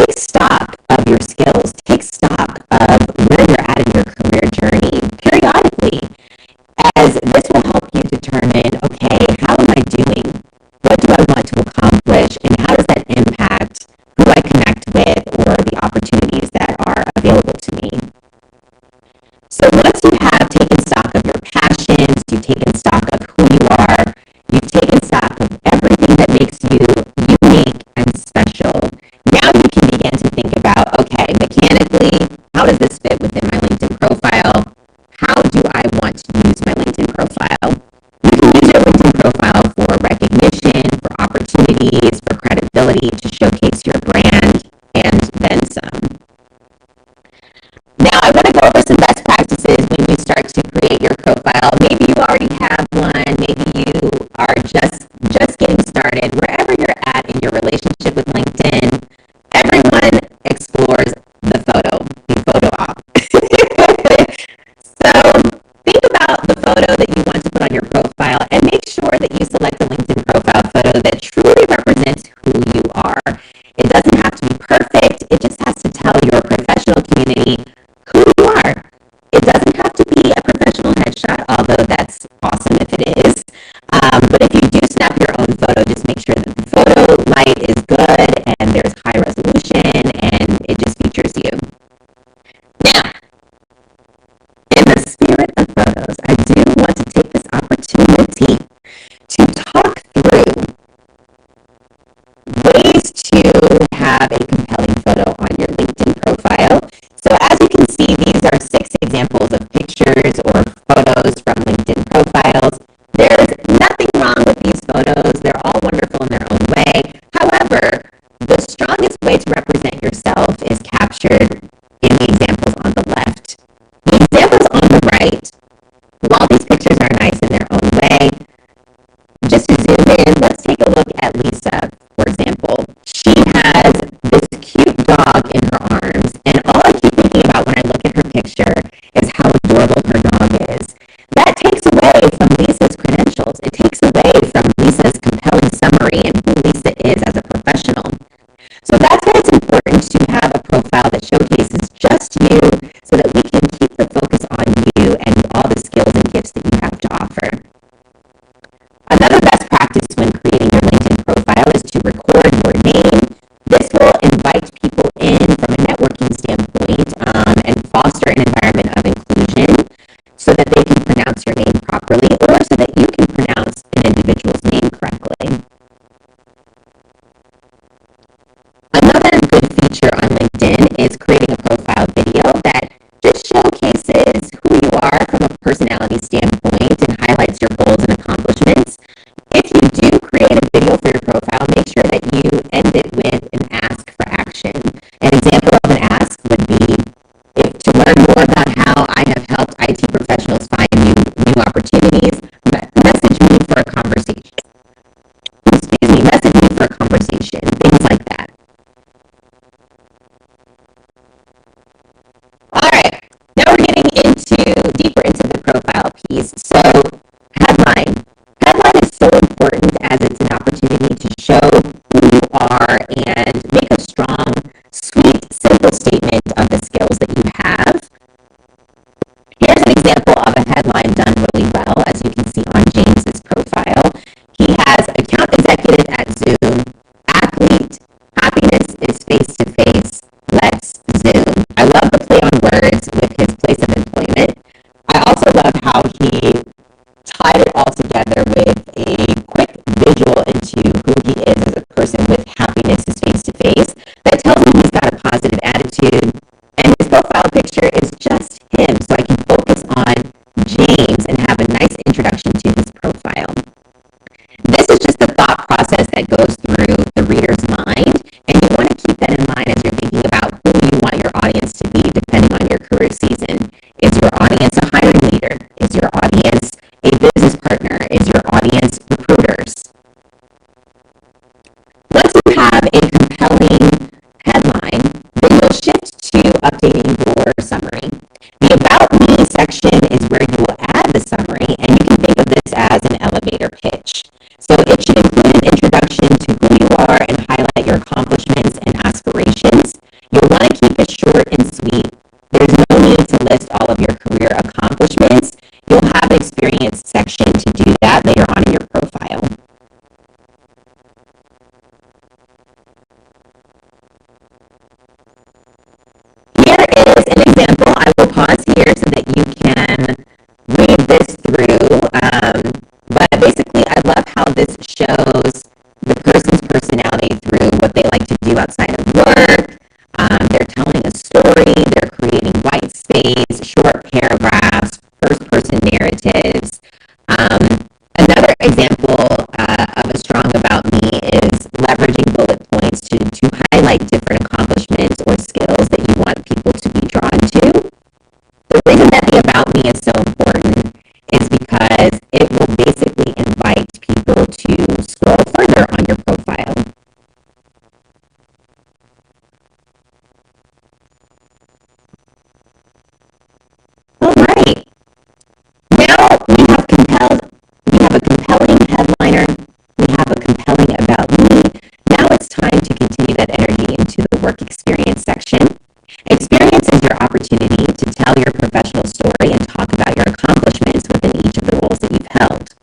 take stock of your skills, take stock of where you're at in your career journey periodically, as this will help you determine, okay, how am I doing? What do I want to accomplish? And how does that impact who I connect with or the opportunities that are available to me? So once you have taken stock of your passions, you've taken stock of who you are, you've taken stock of everything that makes you unique and special, now you can begin to think about, okay, mechanically, how does this fit within my LinkedIn profile? How do I want to use my LinkedIn profile? You can use your LinkedIn profile for recognition, for opportunities, for credibility, to showcase your brand, and then some. Now, I want to go over some best practices when you start to create your profile. Maybe you already have one. Maybe you are just getting started. Wherever you're at in your relationship with LinkedIn, everyone explores the photo op. So think about the photo that you want to put on your profile and make sure that you select a LinkedIn profile photo that truly represents who you are. It doesn't have to be perfect. It just has to tell your professional community who you are. It doesn't have to be a professional headshot, although that's awesome if it is. But if you do snap your own photo, just make sure that the photo light is good and there's high resolution and it just features you. Now, in the spirit of photos, I do want to take this opportunity to talk through ways to have a compelling photo on your LinkedIn profile. So as you can see, these are 6 examples of pictures or photos from LinkedIn profiles. There's nothing wrong with these photos. They're all wonderful in their own way. However, the strongest way to represent yourself is captured in the examples on the left. The examples on the right, while these pictures are nice in their own way, just to zoom in, let's take a look at Lisa, for example. She has this cute dog in her arms, and all I keep thinking about when I look at her picture is how adorable her dog is. That takes away from Lisa's credentials. It takes away from Lisa's compelling summary and who Lisa is as a professional. So that's why it's important to have a profile that showcases just you so that we can keep the focus on you and all the skills and gifts that you have to offer. Another best practice when creating your LinkedIn profile is to record your name. This will invite people in from a networking standpoint and foster an environment of inclusion so that they can pronounce your name properly or so that you can pronounce an individual's name correctly. Another good feature on LinkedIn is creating a profile video that just showcases who you are from a personality standpoint and highlights your goals and accomplishments. If you do create a video for your profile, make sure that you end it with an ask for action. An example of an ask would be, if to learn more about how I have helped IT professionals find new opportunities, message me for a conversation. Message me for a conversation, things like that. All right, now we're getting deeper into the profile piece. So, headline. Headline is so important as it's an opportunity to show who you are and make a strong, sweet, simple statement of the skills that you have. Here's an example of a headline done really well, as you can see on James's profile. He has account executive at Zoom, athlete, happiness is face-to-face, let's Zoom. I love the play on words with his place of employment. I also love how he tied it all together with a quick visual into who he is as a person with happiness is face-to-face. That tells me he's got a positive attitude, and his profile picture is just him, so I can focus on James and have a nice introduction to his profile. This is just the thought process that goes through the reader's mind, and you want to keep that in mind as you're thinking about who you want your audience to be depending on your career season. Is your audience a hiring leader? Is your audience a business partner? Is your audience recruiters? Once you have a compelling headline, then you'll shift to updating your summary. The About Me section is where you will add the summary, and you can think of this as an elevator pitch. So it should include an introduction to who you are and highlight your accomplishments and aspirations. keep it short and sweet. There's no need to list all of your career accomplishments. You'll have an experience section to do that later on in your profile. Here is an example. I will pause here so that you can read this through. But basically, I love how this shows the person's personality through what they like to do outside of work. They're telling a story. They're creating white space, short paragraphs, first-person narratives. Another example of a strong about me is leveraging bullet points to highlight different accomplishments or skills that you want people to be drawn to. The reason that the about me is so important is because it will basically invite people to scroll further on your profile. All right. Now we have a compelling headliner, we have a compelling about me. Now it's time to continue that energy into the work experience section. Experience is your opportunity to tell your professional story and talk about your accomplishments within each of the roles that you've held.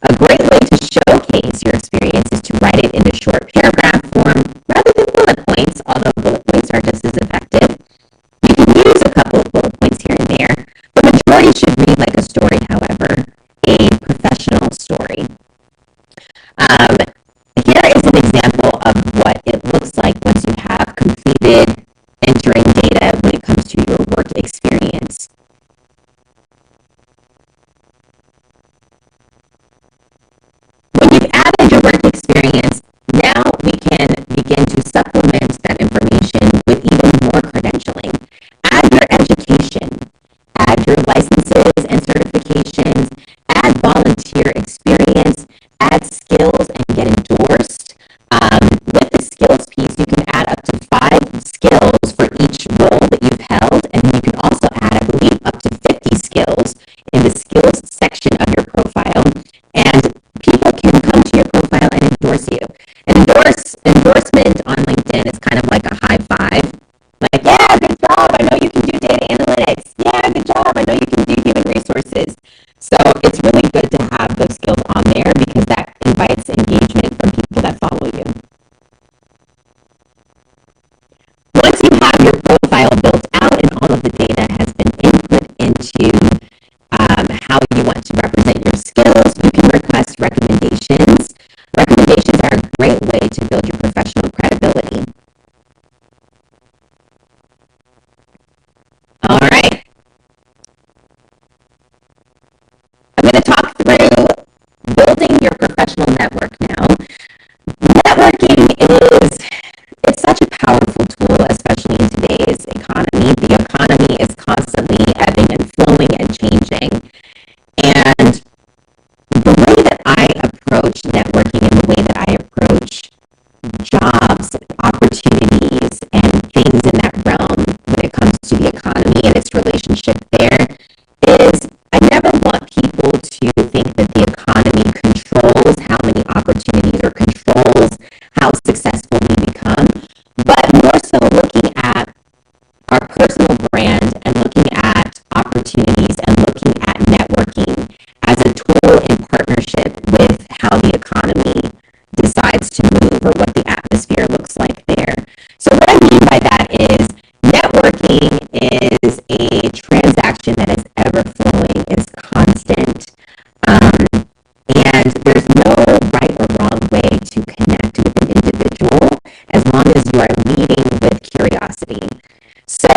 A great way to showcase your experience is to write it in a short paragraph form rather than bullet points, although bullet points are just as effective. You can use a couple of bullet points here and there. The majority should read like a story, however, a professional story. Here is an example of what it looks like once you have completed entering data when it comes to your work experience. When you've added your work experience, now we can begin to supplement that information with even more credentialing. Add your education, add your licenses and certifications, add volunteer experience, add skills and get endorsed. With the skills piece, you can add up to 5 skills for each role that you've held, and you can also add, I believe, up to 50 skills in the skills section of your profile. And people can come to your profile and endorse you. Endorsement on LinkedIn is kind of like a high five. Like, yeah, good job. I know you can do data analytics. Yeah, good job. I know you can do human resources. So it's really good to have those skills on there because that invites engagement from people that follow you. Once you have your profile built out and all of the data has been input into how you want to represent your skills, you can request recommendations. Recommendations are a great way to build your professional credibility. All right. I'm going to talk through building your professional network now. Networking it's such a powerful tool, especially in today's economy. The economy is constantly ebbing and flowing and changing. And the way that I approach networking and the way that I approach jobs, opportunities, and things in that realm when it comes to the economy and its relationship there is I never want people to think that the economy controls how many opportunities or controls how successful we become, but more so looking at our personal brand and looking at opportunities and looking at networking as a tool in partnership with how the economy decides to move or what the atmosphere looks like there. So what I mean by that is networking is a transaction that is ever flowing, is constant, and there's no right or wrong way to connect with an individual as long as you are leading with curiosity. So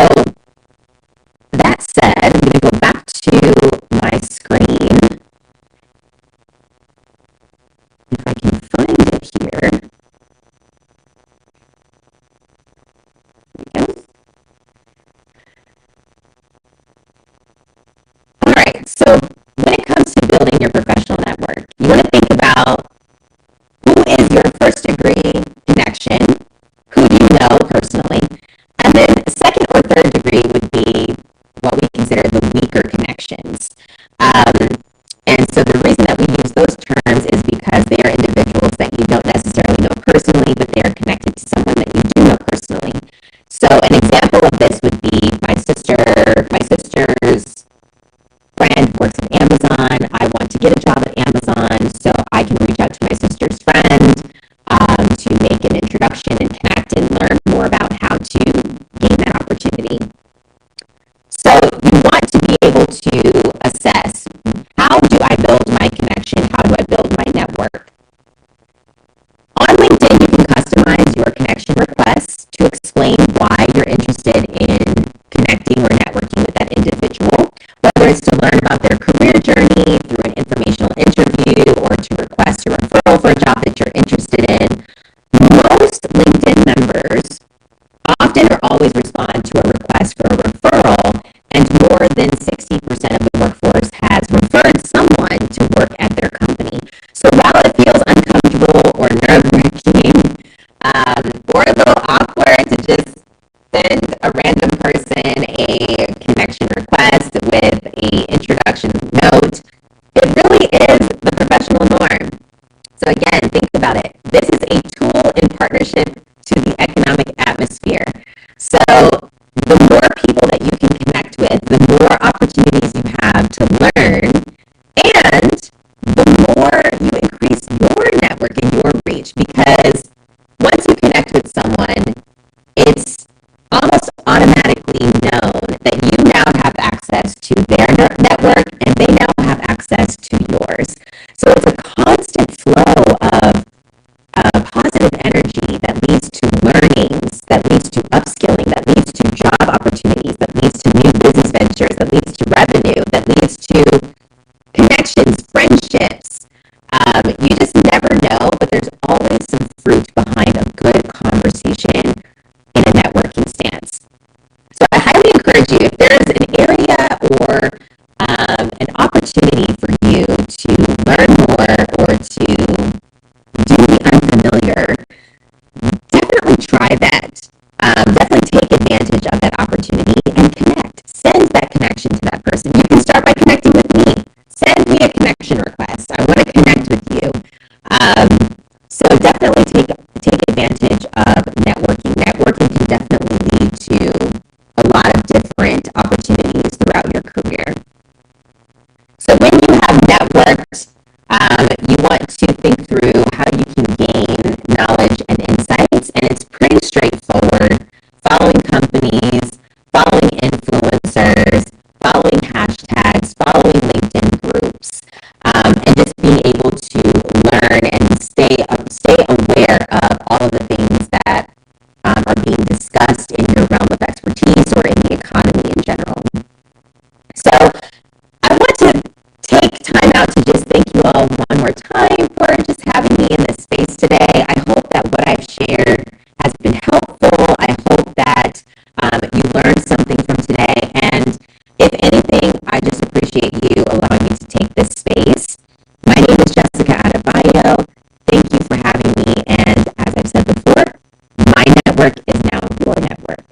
that said, I'm going to go back to my screen. If I can find it here. There we go. All right, so when it comes to building your professional network, you want to think about who is your first degree connection, who do you know personally, and then second or third degree would be what we consider the weaker connections. And so the reason that we use those terms is because they are individuals that you don't necessarily know personally, but they are connected to someone that you do know personally. So an example example of this would be my sister's friend works at Amazon. I want to get a job at Amazon, so I can reach out to my sister's friend to make an introduction and connect and learn more about how to gain that opportunity. So you want to be able to assess, how do I build my connection? How do I build my network? On LinkedIn, you can customize your connection requests to explain why you're interested in connecting or networking with that individual, whether it's to learn about their career journey through an informational interview or to request a referral for a job that you're interested in. Most LinkedIn members often or always respond to a request for a referral, and more than 60% of the workforce has referred someone to work at their company. So while it feels uncomfortable or nerve-wracking or a little awkward to just send a random person a connection request with a introduction note, it really is the professional norm. So again, think about it. This is a tool in partnership to the economic atmosphere. So the more people that you can connect with, the more opportunities you have to learn, and the more you increase your network and your reach, because once you connect with someone, it's almost automatically known that you now have access to their network and they now have access to yours. So it's a constant flow of positive energy that leads to learnings, that leads to upskilling, that leads to job opportunities, that leads to new business ventures, that leads to revenue, that leads to connections, friendships. You just never know, but there's always some fruit behind a good conversation in a networking stance. So I highly encourage you, if there is an area or an opportunity for you to learn more or to do the unfamiliar, definitely try that. Definitely take advantage of that opportunity and connect. Send that connection to that person. You can start by connecting with me. Send me a connection request. I want to connect with you. So definitely take advantage of networking. Networking can definitely lead to a lot of different opportunities throughout your career. So when you have networked, you want to think through how you can gain knowledge and insights, and it's pretty straightforward. Following companies, following influencers, following hashtags, following LinkedIn groups, and just being able to learn and stay aware of all of the things that are being discussed in your realm of expertise or in the economy in general. So I want to take time out to just thank you all one more time for just having me in this space today. I hope that what I've shared has been helpful. I hope that you learned something from today. And if anything, I just appreciate you allowing me to take this space. My name is Jessica Adebayo. Thank you for having me. And as I've said before, my network is now your network.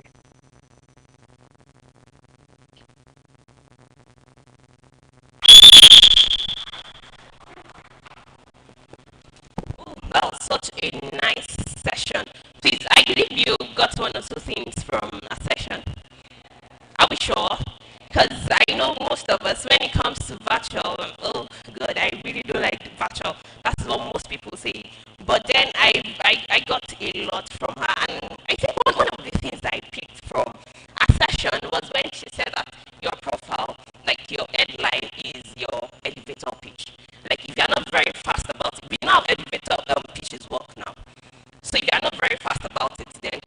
Oh, that was such a nice session. Please, I believe you got one or two things from a session. Are we sure? Because I know most of us, when it comes to virtual, oh God, I really don't like the virtual. That's what most people say. But then I got a lot from her, and I think one of the things that I picked from a session was when she said that your profile, like your headline, is your elevator pitch. Like if you're not very fast about it, we know how elevator pitches work now. So if you're not very fast about it, then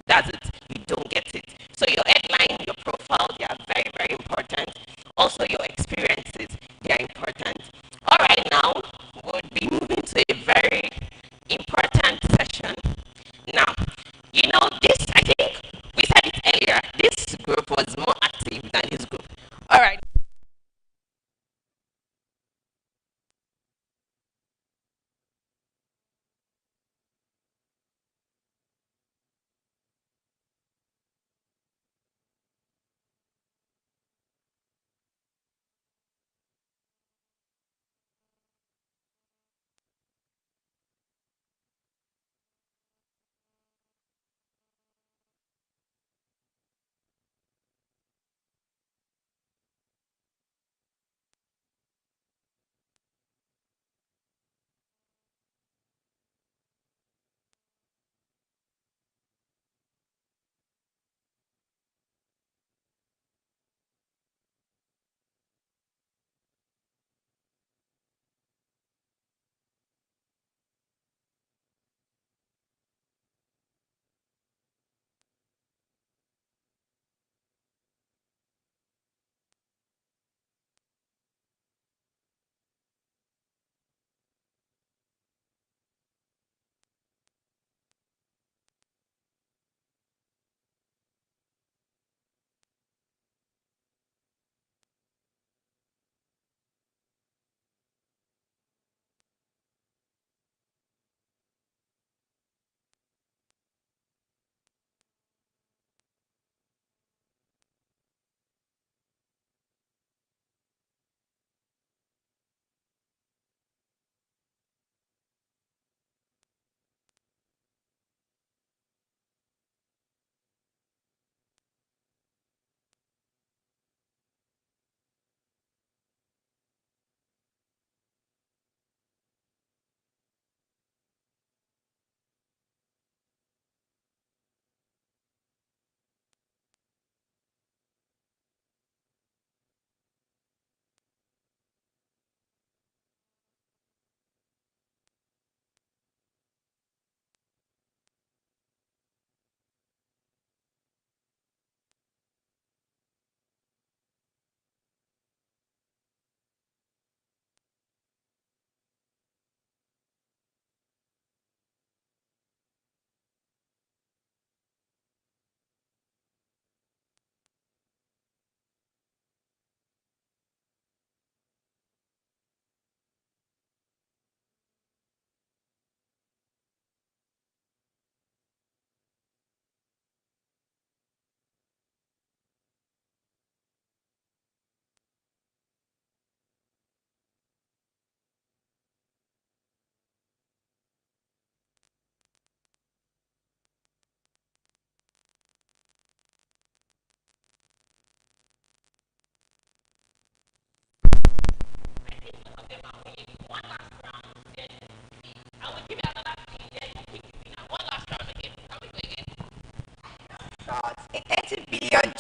that's it. You don't get it. So your headline, your profile, they are very, very important. Also your experiences, they are important. Alright, now we'll be moving to a very important session. Now, this, I think we said it earlier, this group was more active than this group. Alright.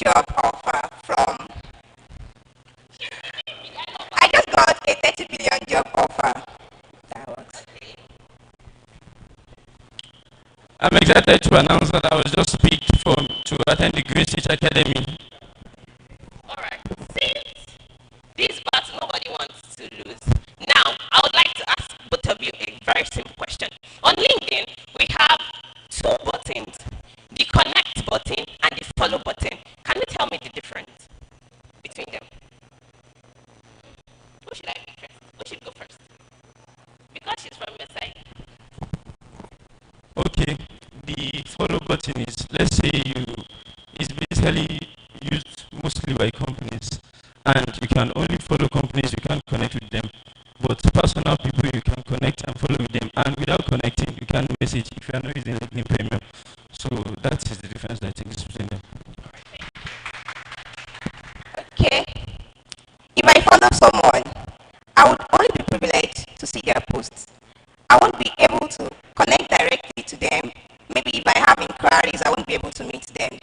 job offer from. I just got a 30 billion job offer. That works. I'm excited to announce that I was just picked to attend the Green Switch Academy. Alright, since this part nobody wants to lose, now I would like to ask both of you a very simple question. On LinkedIn, we have two buttons, the connect button and the follow button. Can you tell me the difference between them? Who should I pick first? Who should go first? Because she's from your side. Okay, the follow button is, let's say it's basically used mostly by companies, and you can only follow companies, you can't connect with them. But personal people, you can connect and follow with them, and without connecting, you can't message if you are not using LinkedIn Premium. So that is the difference I think is between them. Okay. If I follow someone, I would only be privileged to see their posts. I won't be able to connect directly to them. Maybe if I have inquiries, I won't be able to meet them.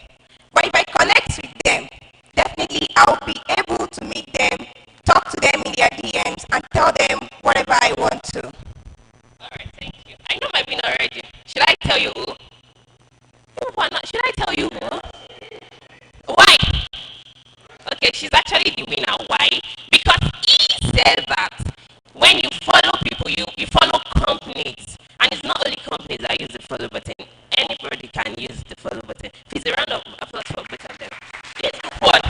But if I connect with them, definitely I'll be able to meet them, talk to them in their DMs, and tell them whatever I want to. Alright, thank you. I know my win already. Should I tell you who? Why not? Should I tell you who? Why? Okay, she's actually the winner. Why? Because he said that when you follow people, you follow companies. And it's not only companies that use the follow button. Anybody can use the follow button. Please, a round of applause for both of them. Yes, good one.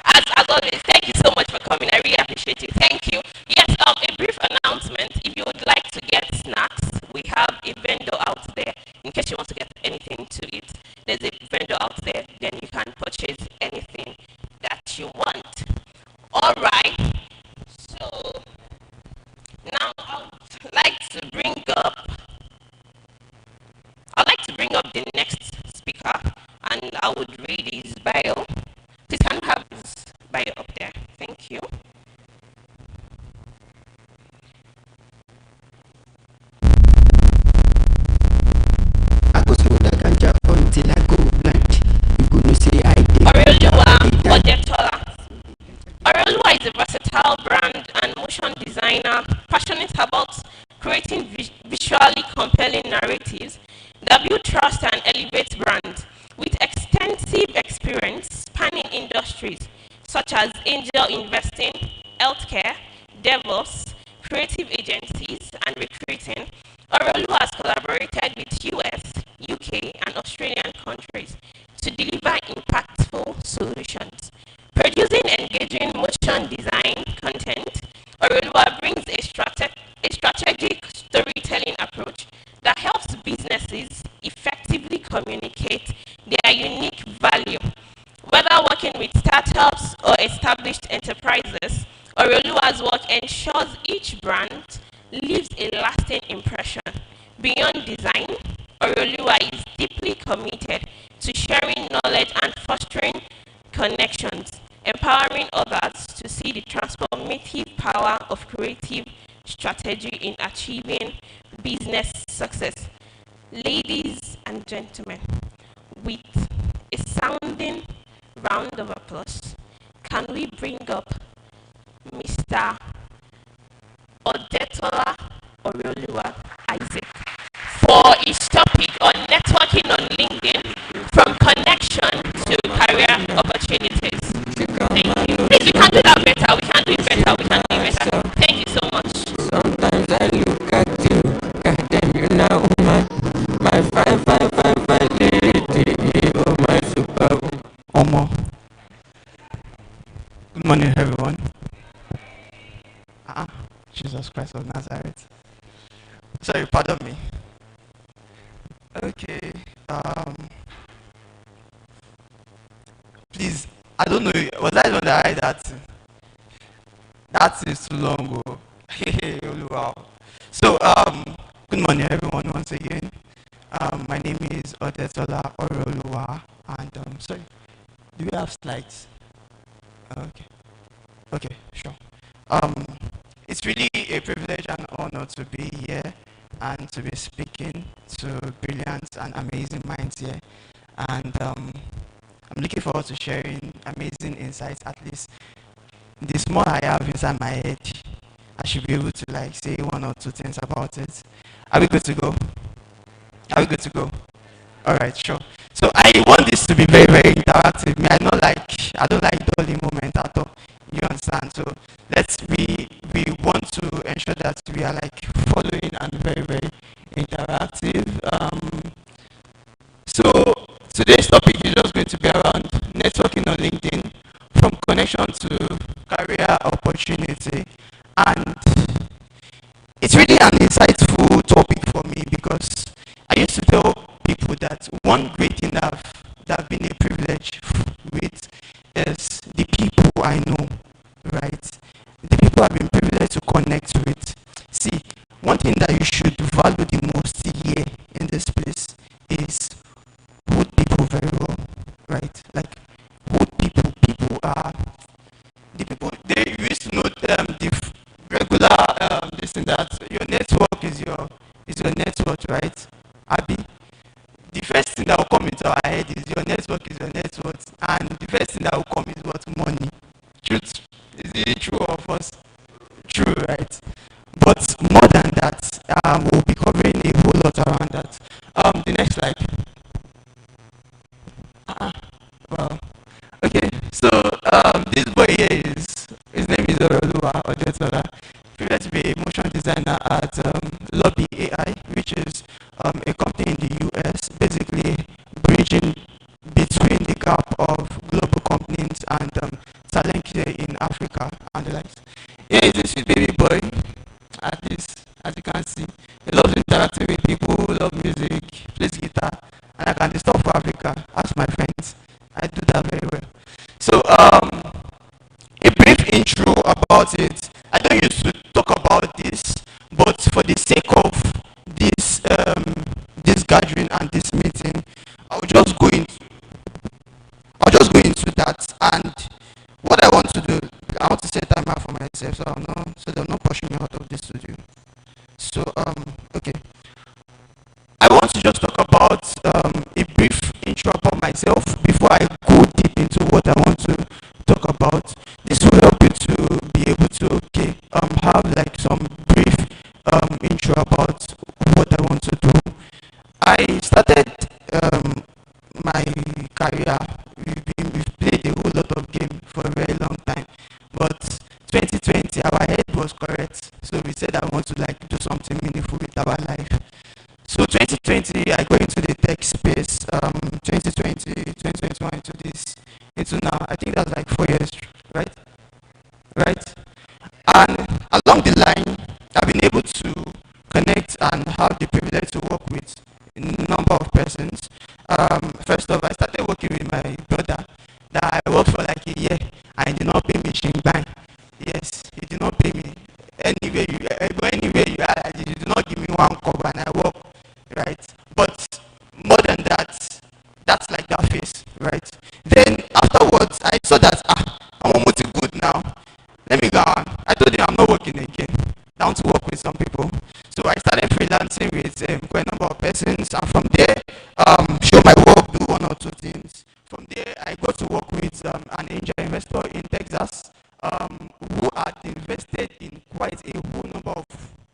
As always, thank you so much for coming. I really appreciate it. Thank you. Yes, a brief announcement. If you would like to get snacks, we have a vendor out there. In case you want to get anything to eat, there's a vendor out there. Then you can purchase anything that you want. Alright. So now I'd like to bring up the next speaker, and I would read his bio. Please can you have his bio up there? Thank you. I go smoke that ganja until I go blind. You gonna say I did. Oreoluwa Odetola. Oreoluwa is a versatile brand and motion designer passionate about creating visually compelling narratives that build trust and elevate brands. With extensive experience spanning industries such as angel investing, healthcare, DevOps, creative agencies, and recruiting, Oreoluwa has collaborated with US, UK, and Australian countries to deliver impactful solutions. Producing engaging motion design content, Oreoluwa brings a strategic storytelling approach that helps businesses effectively communicate their unique value. Whether working with startups or established enterprises, Oreoluwa's work ensures each brand leaves a lasting impression. Beyond design, Oreoluwa is deeply committed to sharing knowledge and fostering connections, empowering others to see the transformative power of creative strategy in achieving business success. Ladies and gentlemen, with a sounding round of applause, can we bring up Mr. Odetola Oreoluwa Isaac for his topic on networking on LinkedIn, from connection to career opportunities. Thank you. Please, we can do that better. We can do it better. We can do it better. Thank you so much. Sometimes I look at you, goddamn you now, my five lady, oh my super. Omo. Good morning, everyone. Jesus Christ of Nazareth. Sorry, pardon me. Okay. Please, I don't know. Was I the one that I that? That is too long. Oh. Wow. So, good morning, everyone. Once again, my name is Odetola Oreoluwa, and sorry, do we have slides? Okay. Okay, sure. It's really a privilege and honor to be here and to be speaking to brilliant and amazing minds here. And I'm looking forward to sharing amazing insights. At least the small I have inside my head, I should be able to like say one or two things about it. Are we good to go? Are we good to go? All right, sure. So I want this to be very, very interactive. Me, I don't like dulling moment at all. You understand? So we want to ensure that we are like following and very, very interactive. So today's topic is just going to be around networking on LinkedIn, from connection to career opportunity, and it's really an insightful topic for me because I used to tell people that one great thing that have been a privilege with is the people I know, right? The people I've been privileged to connect with. See, one thing that you should value the most here in this place is good people very well, right? Like good people are the people they used to know the regular this and that. Your network is your network, right? Abi, the first thing that will come into our head is your network is your network, and the first thing that will come is what money. Truth, is it true or false? True, right? But more than that, we'll be covering a whole lot around that. The next slide. Wow. Okay, so this boy here is his name is Oroluwa Odetola. Previous to be a motion designer at Lobby AI, which is a company in the US, basically bridging between the gap of global companies and talent here in Africa and the likes. Yeah, he's a sweet baby boy. At least, as you can see, he loves interacting with people, loves music, plays guitar, and I can do stuff for Africa. Ask my friends. I do that very well. So, a brief intro about it. I don't used to talk about this, but for the sake of this this gathering and this meeting, I'll just go into that. And what I want to do, I want to set time out for myself, so they're not pushing me out of the studio. So okay. I want to just talk about a brief intro about myself before I go deep into what I want to talk about. This will help you to be able to have like some brief intro about what I want to do. I started my career. We've played a whole lot of game for a very long time, but 2020 our head was correct, so we said I want to like do something meaningful with our life. So 2020, I go into the tech space. 2020, 2021 into now. I think that's like 4 years, right? Right. And along the line, I've been able to connect and have the privilege to work with a number of persons. First off, I started working with my brother that I worked for like a year and he did not pay me shingbai. Yes, he did not pay me. Anywhere you are, like, you did not give me one cover and I work, right? But more than that, that's like that phase, right? Then afterwards, I saw that I'm almost good now. Let me go on. I told him I'm not working again. Down to work with some people. So I started freelancing with quite a number of persons, and from there, show my work, do one or two things. From there, I got to work with an angel investor in Texas, who had invested in quite a whole number of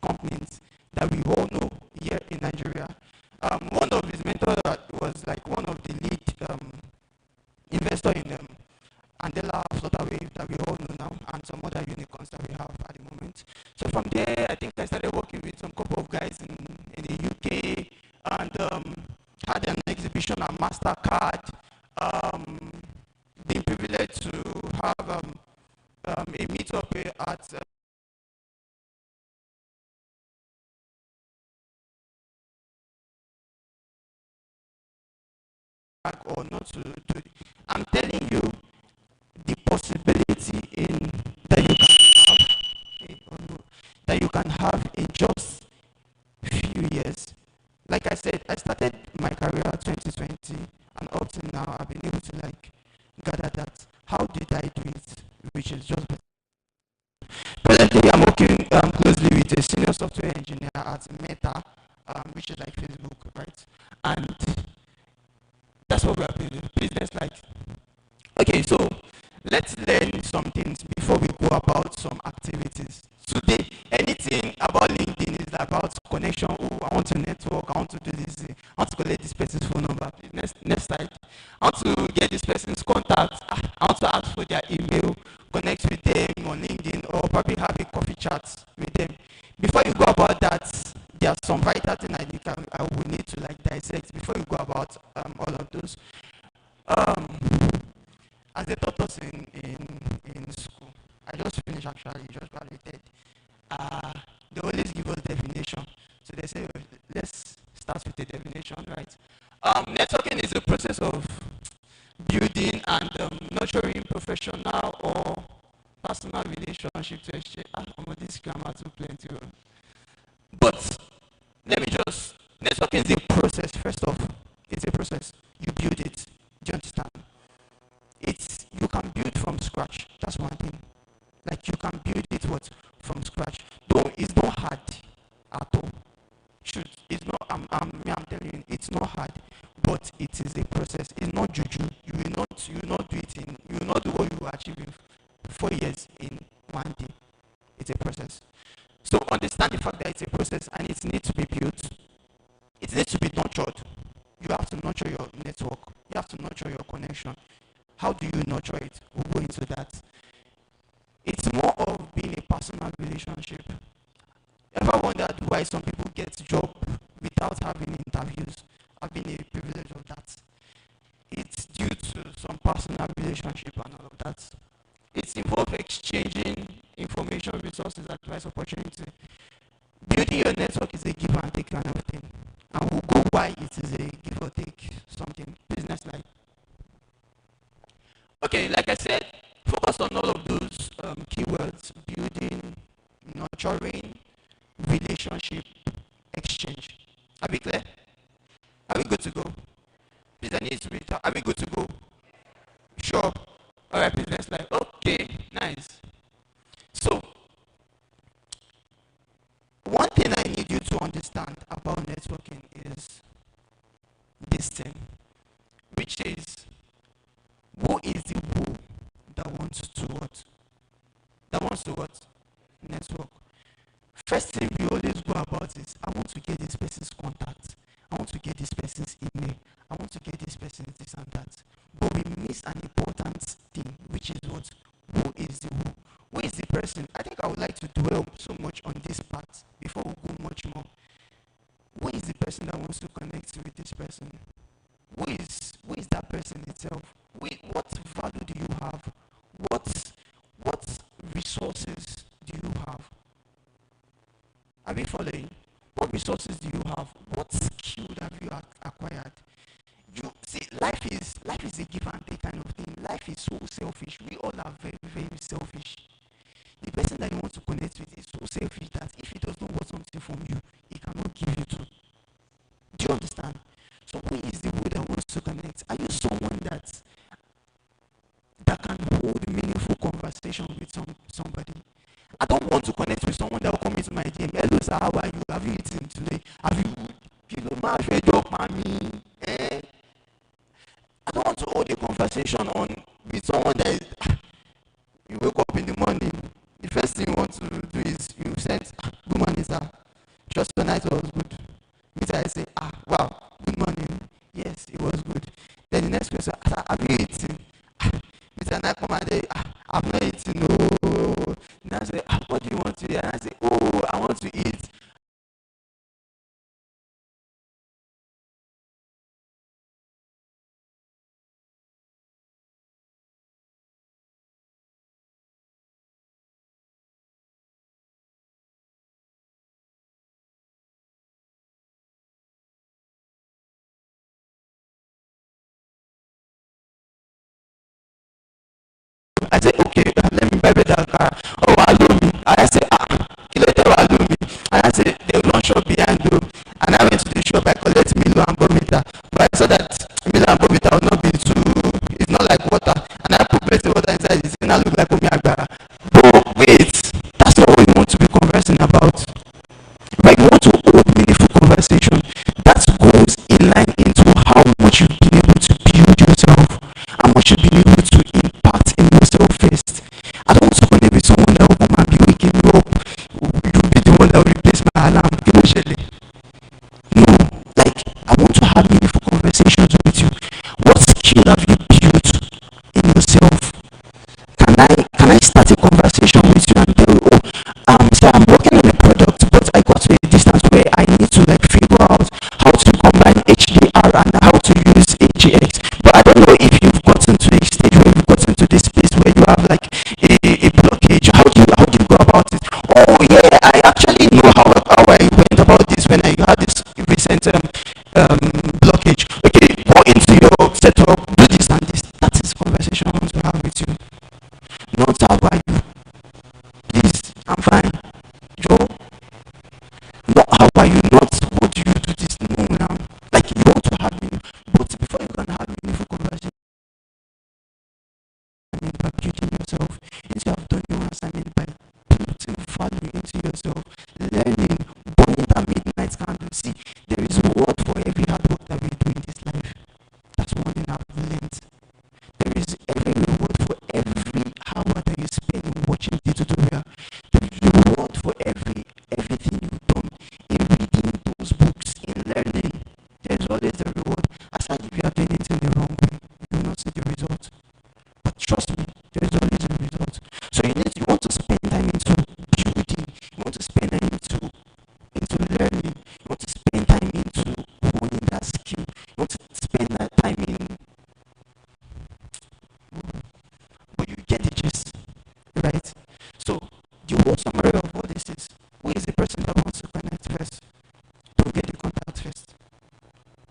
companies that we all know here in Nigeria. One of his mentors was like one of the lead investor in Andela Flutterwave that we all know now, and some other unicorns that we have at the moment. So from there, I think I started working with some couple of guys in the UK, and had an exhibition at MasterCard. Been privileged to have a meetup at or not to do. I'm telling you, the possibility in that you can have that you can have in just few years. Like I said, I started my career 2020, and up till now, I've been able to like gather that. How did I do it? Which is just presently I'm working closely with a senior software engineer at Meta, which is like Facebook, right? And that's what we are building. Business like Okay, so let's learn some things before we go about some activities. Today, anything about LinkedIn is about connection. Oh, I want to network. I want to do this. I want to collect this person's phone number. Next slide. I want to get this person's contact. I want to ask for their email, connect with them on LinkedIn, or probably have a coffee chat with them. Before you go about that, there are some vital things I will need to like dissect before you go about all of those. Um, as they taught us in school, I just finished actually, just graduated. Uh, they always give us definition. So they say, let's start with the definition, right? Networking is a process of building and nurturing professional or personal relationship to exchange. This grammar too plenty. But let me just, networking is a process. First off, it's a process. You build it. Do you understand? It's, you can build from scratch. That's one thing. Like you can build it what from scratch. Though it's not hard at all. Should it's not. I'm telling you, it's not hard, but it is a process. It's not juju. You will not do it in. You will not do what you achieve in 4 years in one day. It's a process. So understand the fact that it's a process and it needs to be built. It needs to be nurtured. You have to nurture your network. You have to nurture your connection. How do you nurture it? We'll go into that. It's more of being a personal relationship. Ever wondered why some people get job without having interviews? I've been a privilege of that. It's due to some personal relationship and all of that. It's involved exchanging information, resources, advice, opportunity. Building your network is a give and take kind of thing. And we'll go why it is a give or take something. Business like. Okay, like I said, focus on all of those keywords: building, nurturing, relationship, exchange. Are we clear? Are we good to go? Please, I need to be. Are we good to go? Sure. All right, business life. Okay, nice. So, one thing I need you to understand about networking is this thing, which is, who is the who that wants to what? That wants to what? Network. First thing we always go about is, I want to get this person's contact. I want to get this person's email. I want to get this person's this and that. But we miss an important thing, which is what? Who is the who? Who is the person? I think I would like to dwell so much on this part before we go much more. Who is the person that wants to connect with this person? Who is that person itself? What value do you have? What resources do you have? Are we following? What resources do you have? What skill have you acquired? You see, life is a give and take kind of thing. Life is so selfish. We all are very, very selfish. The person that you want to connect with is so selfish that if he does not want something from you, he cannot give you to. Do you understand? So who is the who that wants to connect? Are you someone that can hold meaningful conversation with somebody? I don't want to connect with someone that will come into my DM. Hello sir, how are you? Have you eaten today? Have you know my job, mommy? I don't want to hold a conversation with someone that is, you wake up in the morning, the first thing you want to do is you send, good morning sir, just the night was good. Means I say, wow, good morning. Yes, it was good. Then the next question, have you eaten? Mr. I come and say, I've not eaten, no. Then I say, what do you want to eat? And I say, oh, I want to eat. I said, okay, let me buy better car. Oh, allow me. I said, later allow me. And I said, there's one shop behind you. And I went to the shop, I collect Milo and Bomita. But I saw that Milo and Bomita will not be too, it's not like water. And I put plenty water inside it. And I look like Omi Agbara. But wait, that's not what we want to be conversing about. But you want to hold meaningful conversation that goes in line into how much you've been able to build yourself, how much you've been able to have like a blockage, how do you go about it? Oh yeah, I actually know how I went about this when I had this recent blockage. Okay, go into your setup, do this and this. That is conversation I want to have with you. Not how are you? Please, I'm fine. Joe, not how are you? Not what do you do this? No, now. Like you want to have me, but before you can have meaningful conversation, by building yourself, instead of doing your assignment by putting value into yourself, learning, burning that midnight candle. See, there is a reward for every hard work that we do in this life. That's one thing I've learned. There is every reward for every hour that you spend in watching the tutorial. There is a reward for everything you've done in reading those books, in learning. There is always a reward. Aside if you are doing it in the wrong way, you will not see the result. But trust me, there is always a result. So you want to spend time into building, you want to spend time into learning, you want to spend time into honing that skill, you want to spend that time in, but you get the gist, right? So the whole summary of all this is, who is the person that wants to connect first? Don't get the contact first.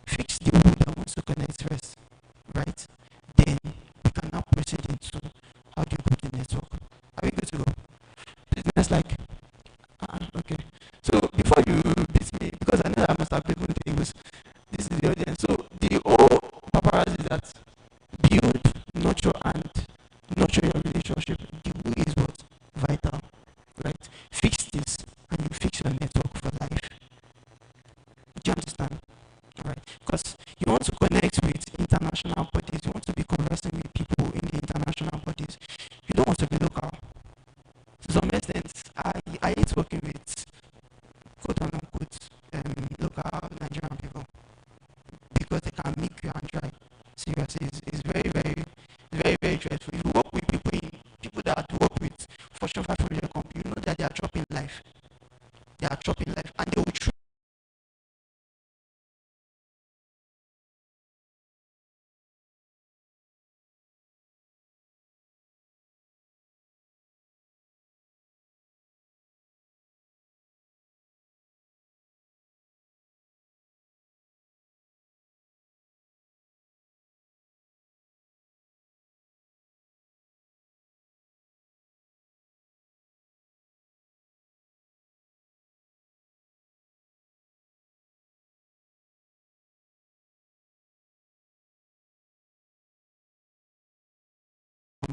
Fix the who that wants to connect first, right? Then we can now proceed into how do you build the network. Are we good to go? Business like, okay. So before you beat me, because I know I must have people things, this is the audience. So the whole purpose is that build, nurture, and nurture your relationship. The who is what? Vital, right? Fix this, and you fix your network for life. Do you understand? Right? Because you want to connect with international bodies, you want to be conversing with people in the international bodies. You don't want to be local. To some extent, I hate working with quote unquote local Nigerian people because they can make you and try. Seriously, it's very dreadful. If you work with people that work with Fortune 500 company, you know that they are chopping life. They are chopping life, and they will treat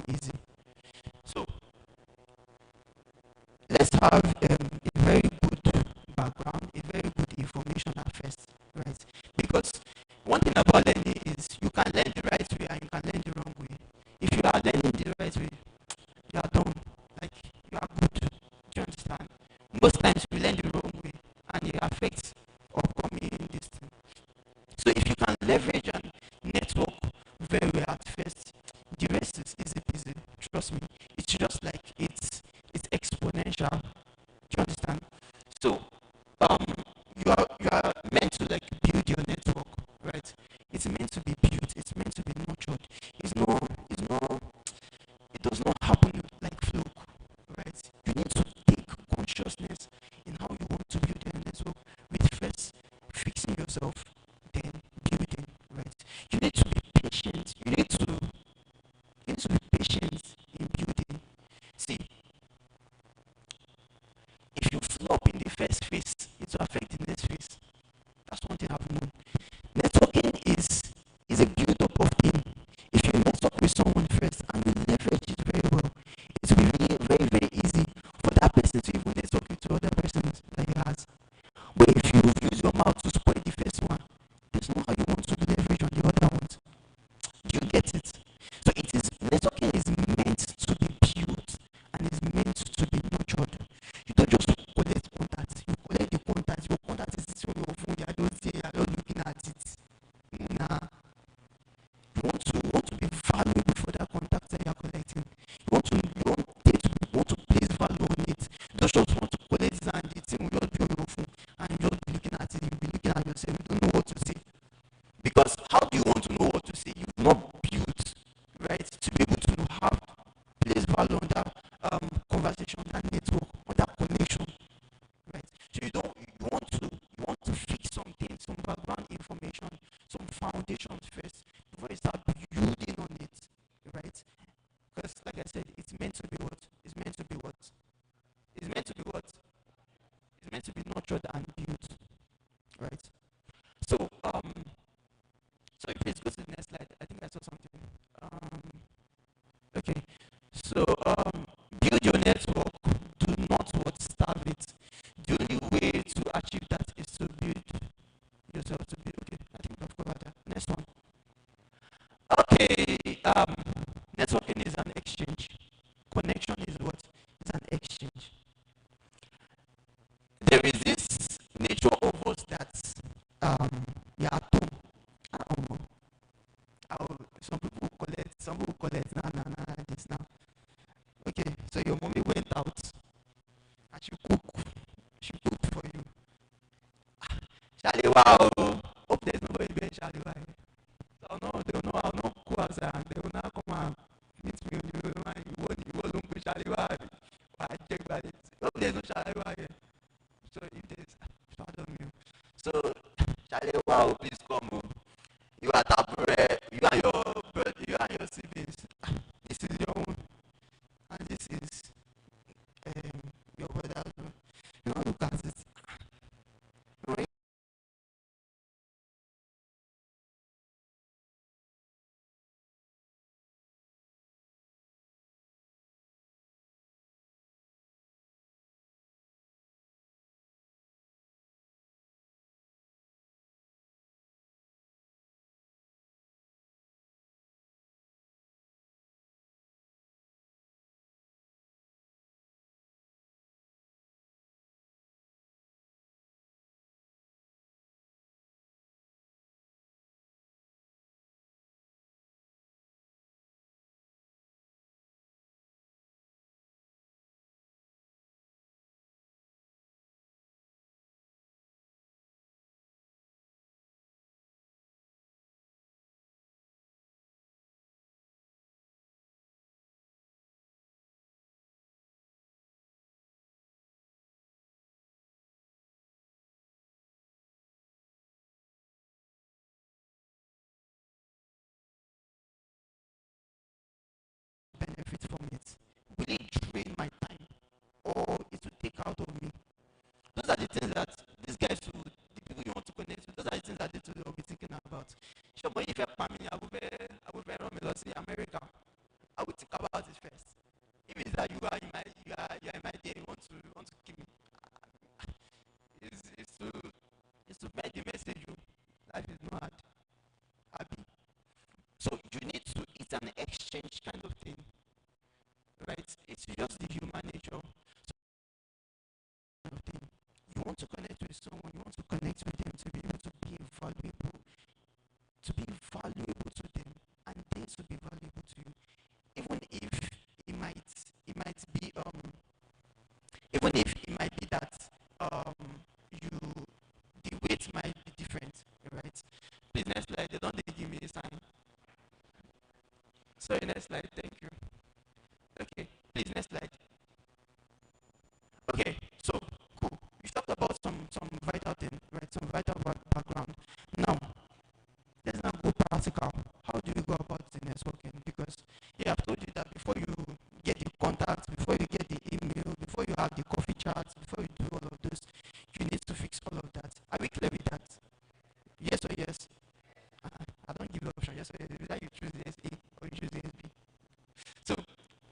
easy. So let's have a very good background, a very good information at first, right? Because one thing about learning is you can learn the right way and you can learn the wrong way. If you are learning the right way, you are done. Like you are good. Do you understand? Most times we learn the wrong way and it affects upcoming this thing. So if you can leverage and network very well at first, the rest is easy peasy. Trust me. It's just like it's exponential. Do you understand? So um you are meant to like build your network, right? It's meant to be built, it's meant to be nurtured. It's not it does not happen like fluke, right? You need to take consciousness in how you want to build your network with first fixing yourself, then building, right? You need to be patient. You need to be patient in building. See, if you flop in the first phase, it will affect the next phase. That's one thing I've known. Networking is a build up of thing. If you mess up with someone first and you leverage it very well, it will be really very, very easy for that person to even network with other persons that he has. But if you use your mouth to spoil the first one, there's no how you want to leverage on the other ones. Do you get it? So it is networking is meant to be what? It's meant to be what? It's meant to be what? It's meant to be nurtured and built, right? So so if it's go to the next slide, I think I saw something. Okay. So build your network. Do not what starve it. The only way to achieve that is to build yourself to be okay. I think I've covered that. Next one. Okay. Networking is an exchange. Connection is what? It's an exchange. There is this nature of us that yeah, at home. Some people collect, this now. Okay, so your mommy went out and she cooked for you. Charlie, wow, hope there's nobody behind Charlie, why? So no, they will know I'll not go outside and they will not come and meet me on the road, man. You won't go Charlie, why? I check about it. Hope there's no Charlie, why? So if there's, pardon me. So, Charlie, wow, please come home. You are that you and your brother, you and your siblings. This is your own, and this is your brother's own. You know, look at it. Right? Benefit from it? Will it drain my time or it will take out of me? Those are the things that these guys who, the people you want to connect with, those are the things that they will be thinking about. Sure, but if you're family, I will very run America. I will think about it first. If it's that you are in my day, you want to kill me. It's to make the message you life is not happy. So you need to, it's an exchange kind of thing. Right? It's just the human nature. Kind of thing. You want to connect with someone, you want to connect with them to be able to be valuable to them, and they to be valuable to you. Even if it might be even if it might be that you the weight might be different, right? Please next slide, they don't give me a sign. Sorry, next slide, thank you. Okay, please next slide. Okay, so cool. We talked about some vital thing, right? Some vital background. Now, let's now go practical. How do you go about the networking? Because yeah, I've told you that before you get the contacts, before you get the email, before you have the coffee chats, before you do all of this, you need to fix all of that. Are we clear with that? Yes or yes? I don't give you option. Yes or yes? Either you choose the SA or you choose the SB. So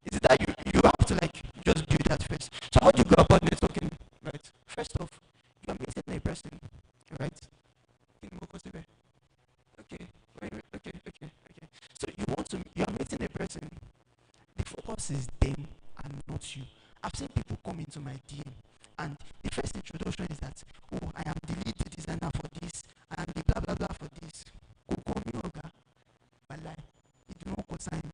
is it that you have to like just do that first? So how do you go about networking? Right. First off, you are meeting a person, right? Okay. Okay. So you are meeting a person. The focus is them and not you. I've seen people come into my DM and the first introduction is that, oh, I am the lead designer for this, I am the blah blah blah for this. Go call me Oga. But like, it do not consign.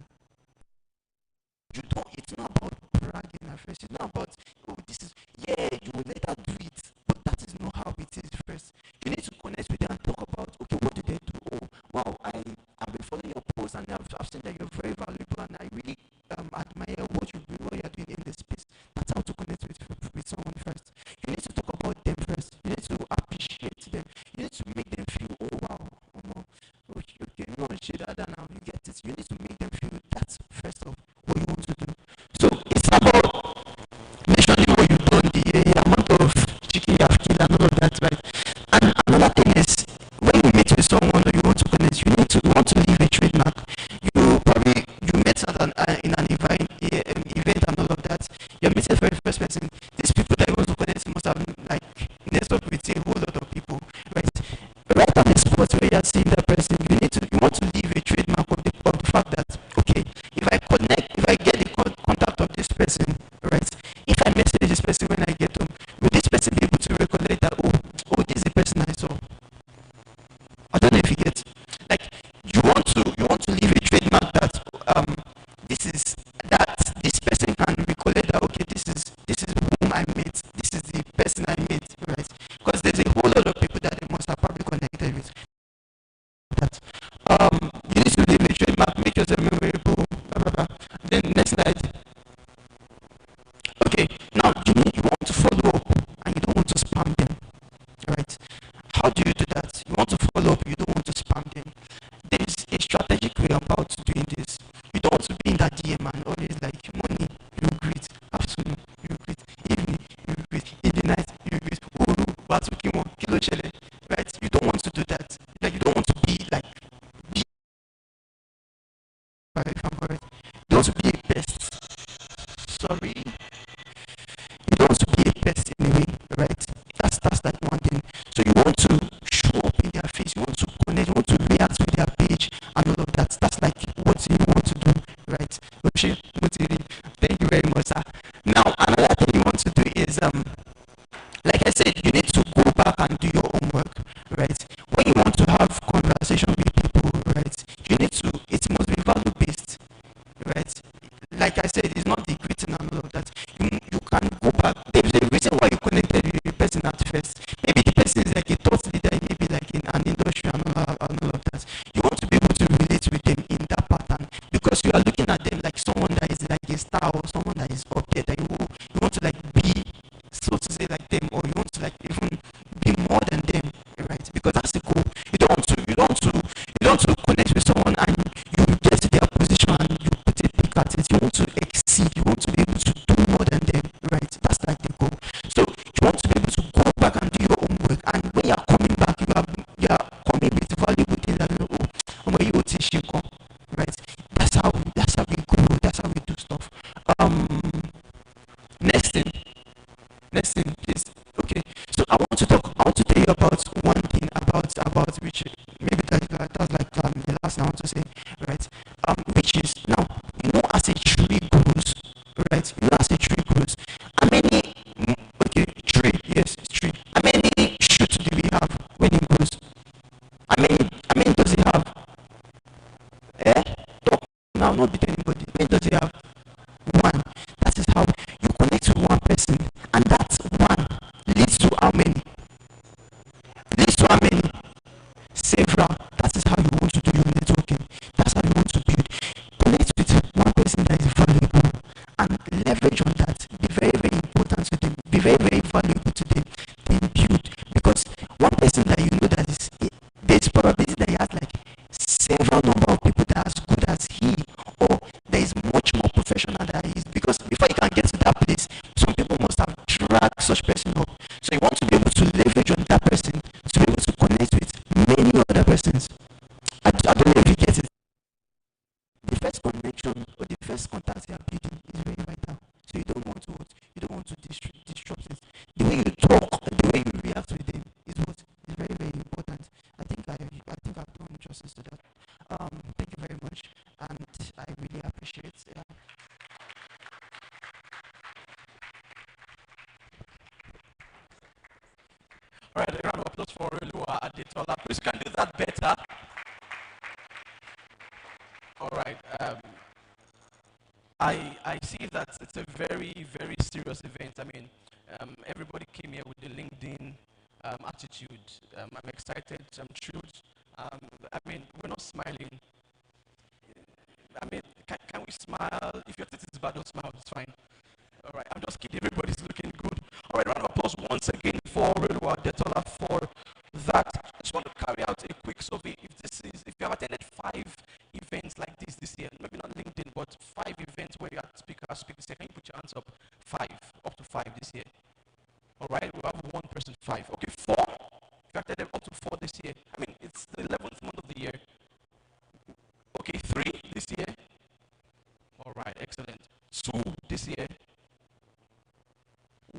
You don't, it's not about bragging at first. It's not about, oh, this is, yeah, you will later do it. But that is not how it is first. You need to connect with them and talk about, okay, what did they do? Oh, wow, I've been following your posts and I've seen that you're very valuable and I really admire what you're doing in this space. That's how to connect with someone first. You need to talk about them first. You need to appreciate them. You need to make them feel, oh, wow, oh, no, okay, no, shit, now you get it. You need to make them feel that's first of what you want to do. So sorry. You don't want to be a pest in a way, right? That's like one thing. So you want to show up in their face, you want to connect, you want to react to their page and all of that. That's like what you want to do, right? Okay, thank you very much, sir. Now another thing you want to do is like I said, you need to go back and do your homework, right? When you want to have conversation with people, right, you need to, it must be value based, right? Like I said, it's not the greeting and all of that. You can go back. There's a reason why you connected with the person at first. Maybe the person is like a thought leader, maybe like in an industry and all of that. You want to be able to relate with them in that pattern because you are looking at them like someone that is like a star or someone that is up there that you want to like be, so to say, like them, or you want to like even be more than them, right? Because that's the goal. You don't want to connect with someone and you get to their position and you put a pick at it. You want to exceed. You want to be able to do more than them, right? That's like the goal. So you want to be able to go back and do your homework. And when you are coming back, you are coming with valuable things that you teach you, right? That's how we grow. That's how we do stuff. Next thing. Next thing, please. Okay. So I want to tell you about one thing about which maybe that's like the last thing I want to say, right? Which is now as a tree grows, right? As a tree grows, how many? Okay, tree. Yes, it's tree. How many shoots do we have when it grows? How many does it have? Eh? Talk now, not with anybody. How many does it have? One. That is how you connect to one person, and that one leads to how many? Leads to how many? Several. That is how you want to do your networking. That's how you want to build. Connect with one person that is valuable and leverage on that. Be very, very important to them. Be very, very valuable to them. Then build. Because one person that you know that is, there's probability that he has like several number of people that are as good as he, or there is much more professional than he is. Because before you can get to that place, some people must have dragged such person up. So you want to be able to leverage on that person to be able to connect with many other persons. I don't know if you get it. The first connection or the first contact you are building is very vital. So you don't want to disrupt it. The way you talk, the way you react with them is very, very important. I think I've done justice to that. Thank you very much, and I really appreciate it. All right, a round of applause for Lua Adetola. Please, can do that better. All right. I see that it's a very, very serious event. I mean, everybody came here with the LinkedIn attitude. I'm excited. I'm thrilled. I mean, we're not smiling. I mean, can we smile? If your teeth is bad, don't smile. It's fine. All right, I'm just kidding. Everybody's looking good. All right, round of applause once again for Relua Detola for that. I just want to carry out a quick survey. If you have attended 5 events like this year, maybe not LinkedIn, but 5 events where you had speakers speak this year, can you put your hands up? 5, up to 5 this year. All right, we have 1 person, 5. Okay, 4. If you attended up to 4 this year, I mean, it's the 11th month of the year. Okay, 3 this year. All right, excellent. 2 this year.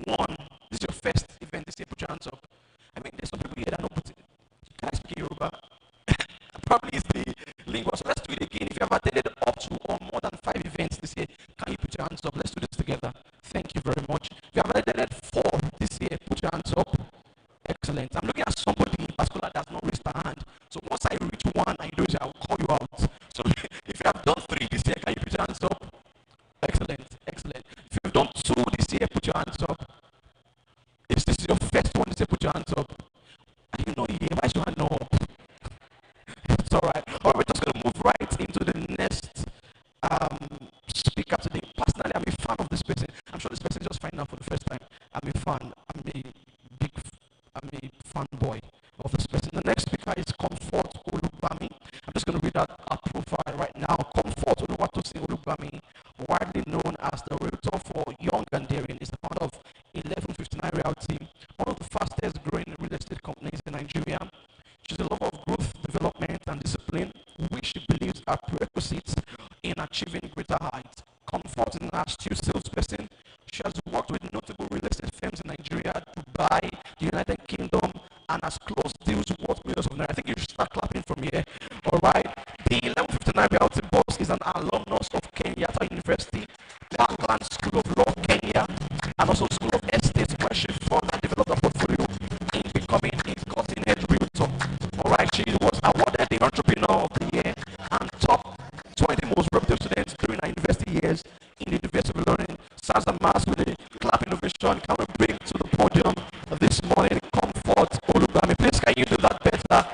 1. This is your first event this year. Put your hands up. I mean, there's some people here that don't put it. Guys speak Yoruba. Probably is the lingua. So let's do it again. If you have attended up to or more than 5 events this year, can you put your hands up? Let's do this together. Thank you very much. If you have attended 4 this year, put your hands up. Excellent. I'm looking at somebody in particular that's not raised their hand. So once I reach 1 and you do it, I will call you out. So if you have done 3 this year, can you put your hands up? Excellent. Excellent. If you've done 2 this year, put your hands up. If this is your first one, say put your hands up. I didn't know you. Why is your hand not up? It's all right. All right, we're just going to move right into the next speaker today. Personally, I'm a fan of this person. I'm sure this person is just finding out for the first time. I'm a fan. I'm a fanboy of this person. The next speaker is Comfort Olubami. I'm just going to read out our profile right now. Comfort Oluwatosi Olubami, widely known as the Realtor for Young and Daring, is the founder of 1159 Realty, one of the fastest growing real estate companies in Nigeria. She's a lover of growth, development, and discipline, which she believes are prerequisites in achieving greater heights. Comfort is an astute salesperson in the University of Ilorin, SARS and MAS with a clap innovation. Can we bring to the podium this morning Comfort Olubami? Please, can you do that better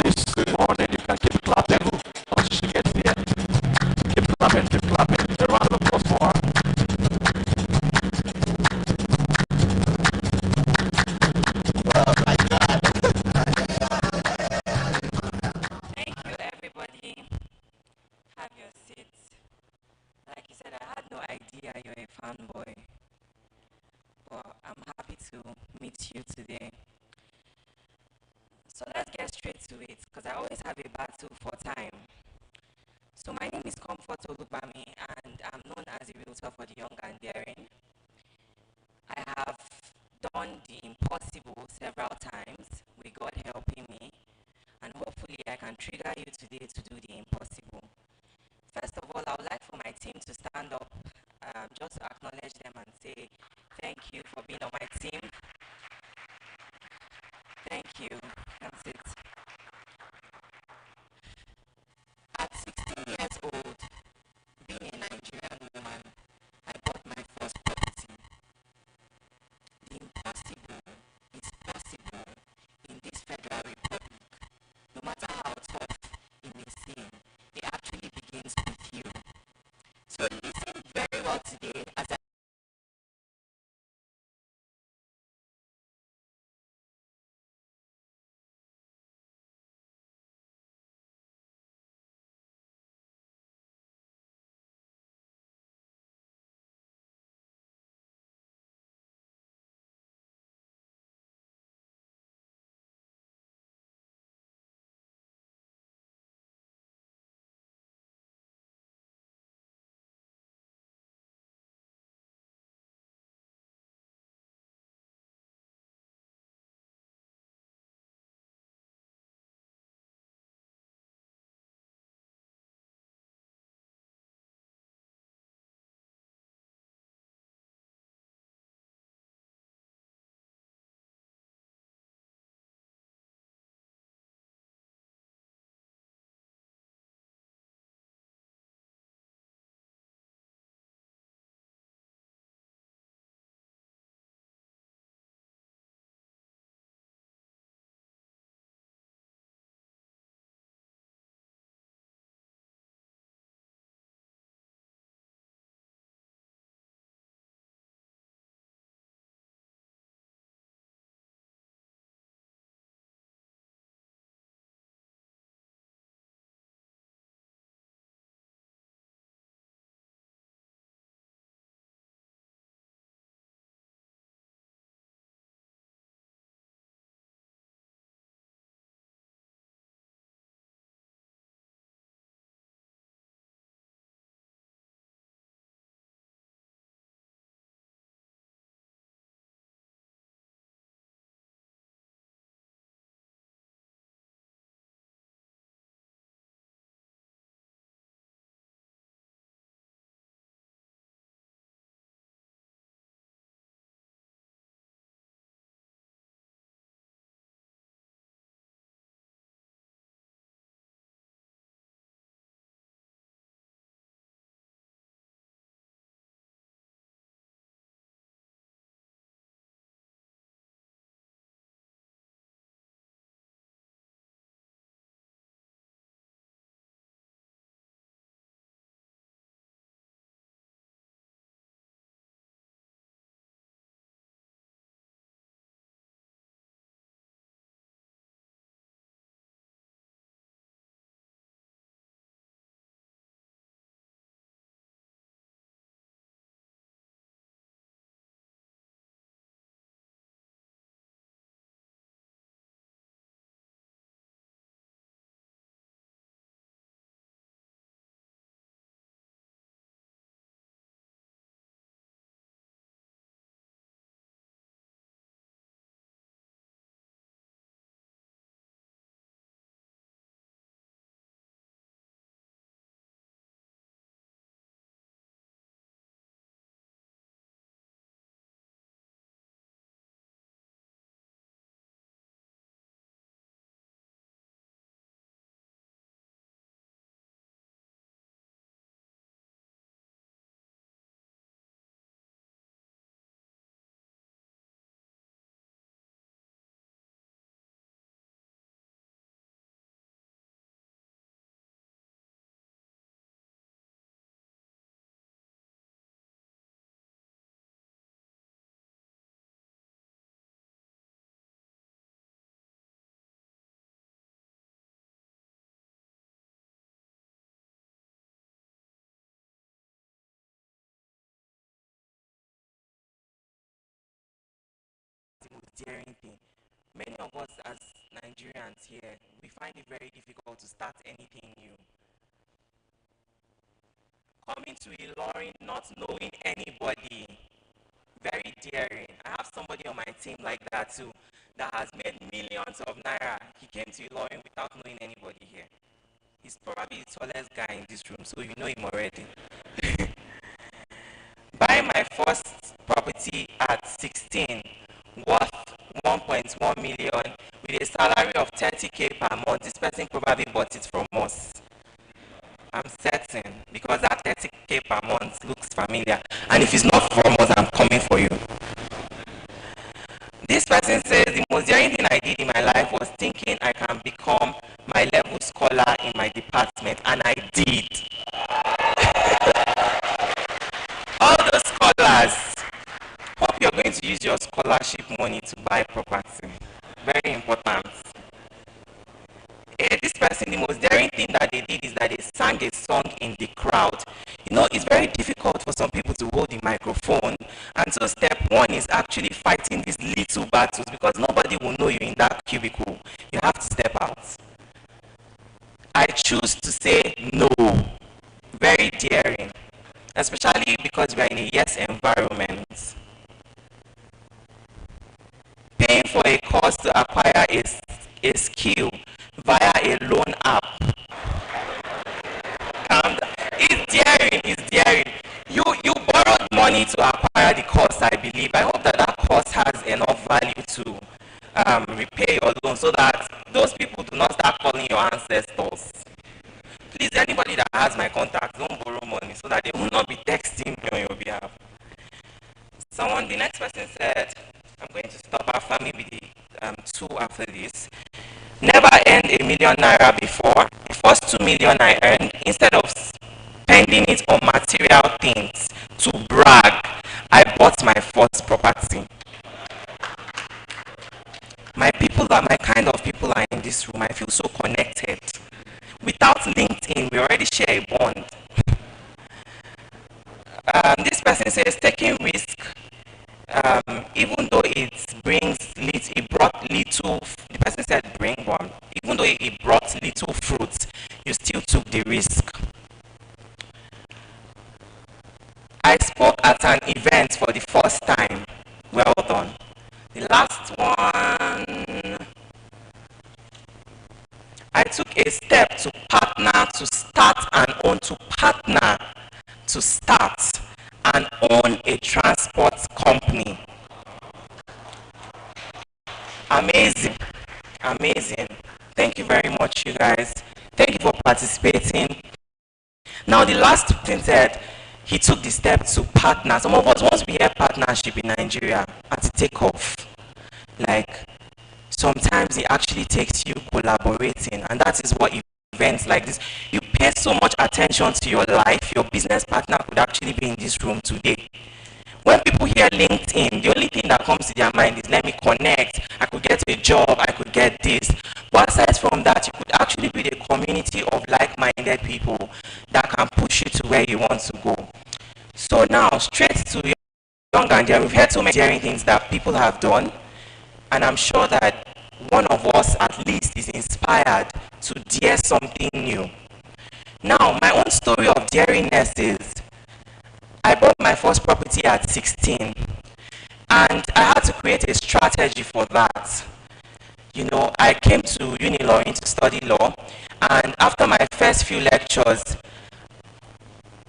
this morning? You can keep clapping once she gets here. Keep clapping, keep clapping. A round of applause for her. Thank you, everybody. Have your seats. Like you said, I had no idea you're a fanboy, but I'm happy to meet you today. So let's get straight to it, because I always have a battle for time. So my name is Comfort Olubami, and I'm known as a realtor for the young and daring. I have done the impossible several times, with God helping me, and hopefully I can trigger you today to do the impossible. First of all, I would like for my team to stand up, just to acknowledge them and say thank you for being on my team. Thank you. That's it. At 16 years old, being a Nigerian woman, I bought my first property. The impossible is possible in this federal republic. No matter how tough it may seem, it actually begins with you. So listen very well today as I daring thing. Many of us as Nigerians here, we find it very difficult to start anything new. Coming to Ilorin, not knowing anybody, very daring. I have somebody on my team like that too, that has made millions of naira. He came to Ilorin without knowing anybody here. He's probably the tallest guy in this room, so you know him already. Buying my first property at 16, worth 1.1 million, with a salary of 30k per month. This person probably bought it from us. I'm certain, because that 30k per month looks familiar. And if it's not from us, I'm coming for you. This person says the most daring thing I did in my life was thinking I can become my level scholar in my department, and I did. All those scholars, hope you're going to use your scholarship money to buy property. Very important. This person, the most daring thing that they did is that they sang a song in the crowd. You know, it's very difficult for some people to hold the microphone. And so step one is actually fighting these little battles, because nobody will know you in that cubicle. You have to step out. I choose to say no. Very daring. Especially because we are in a yes environment. Paying for a course to acquire a skill via a loan app. It's daring, it's daring. You borrowed money to acquire the course, I believe. I hope that that course has enough value to repay your loan, so that those people do not start calling your ancestors. Please, anybody that has my contact, don't borrow money, so that they will not be texting me on your behalf. The next person said, I'm going to stop our family with the two after this. Never earned a million naira before. The first 2 million I earned, instead of spending it on material things to brag, I bought my first property. My kind of people are in this room. I feel so connected. Without LinkedIn, we already share a bond. This person says taking risk, even though it brought little. The person said bring one. Even though it brought little fruit, you still took the risk. I spoke at an event for the first time. Well done. The last one, I took a step to start and own a transport company. Amazing. Amazing. Thank you very much, you guys. Thank you for participating. Now, the last thing said, he took the step to partner. Some of us, once we hear partnership in Nigeria, at the takeoff, like, sometimes it actually takes you collaborating, and that is what events like this, you pay so much attention to your life. Your business partner could actually be in this room today. When people hear LinkedIn, the only thing that comes to their mind is, let me connect, I could get a job, I could get this. But aside from that, you could actually build a community of like-minded people that can push you to where you want to go. So now, straight to young and dear, we've heard so many daring things that people have done, and I'm sure that one of us at least is inspired to dare something new. Now, my own story of daringness is, I bought my first property at 16, and I had to create a strategy for that. You know, I came to Ilorin to study law, and after my first few lectures,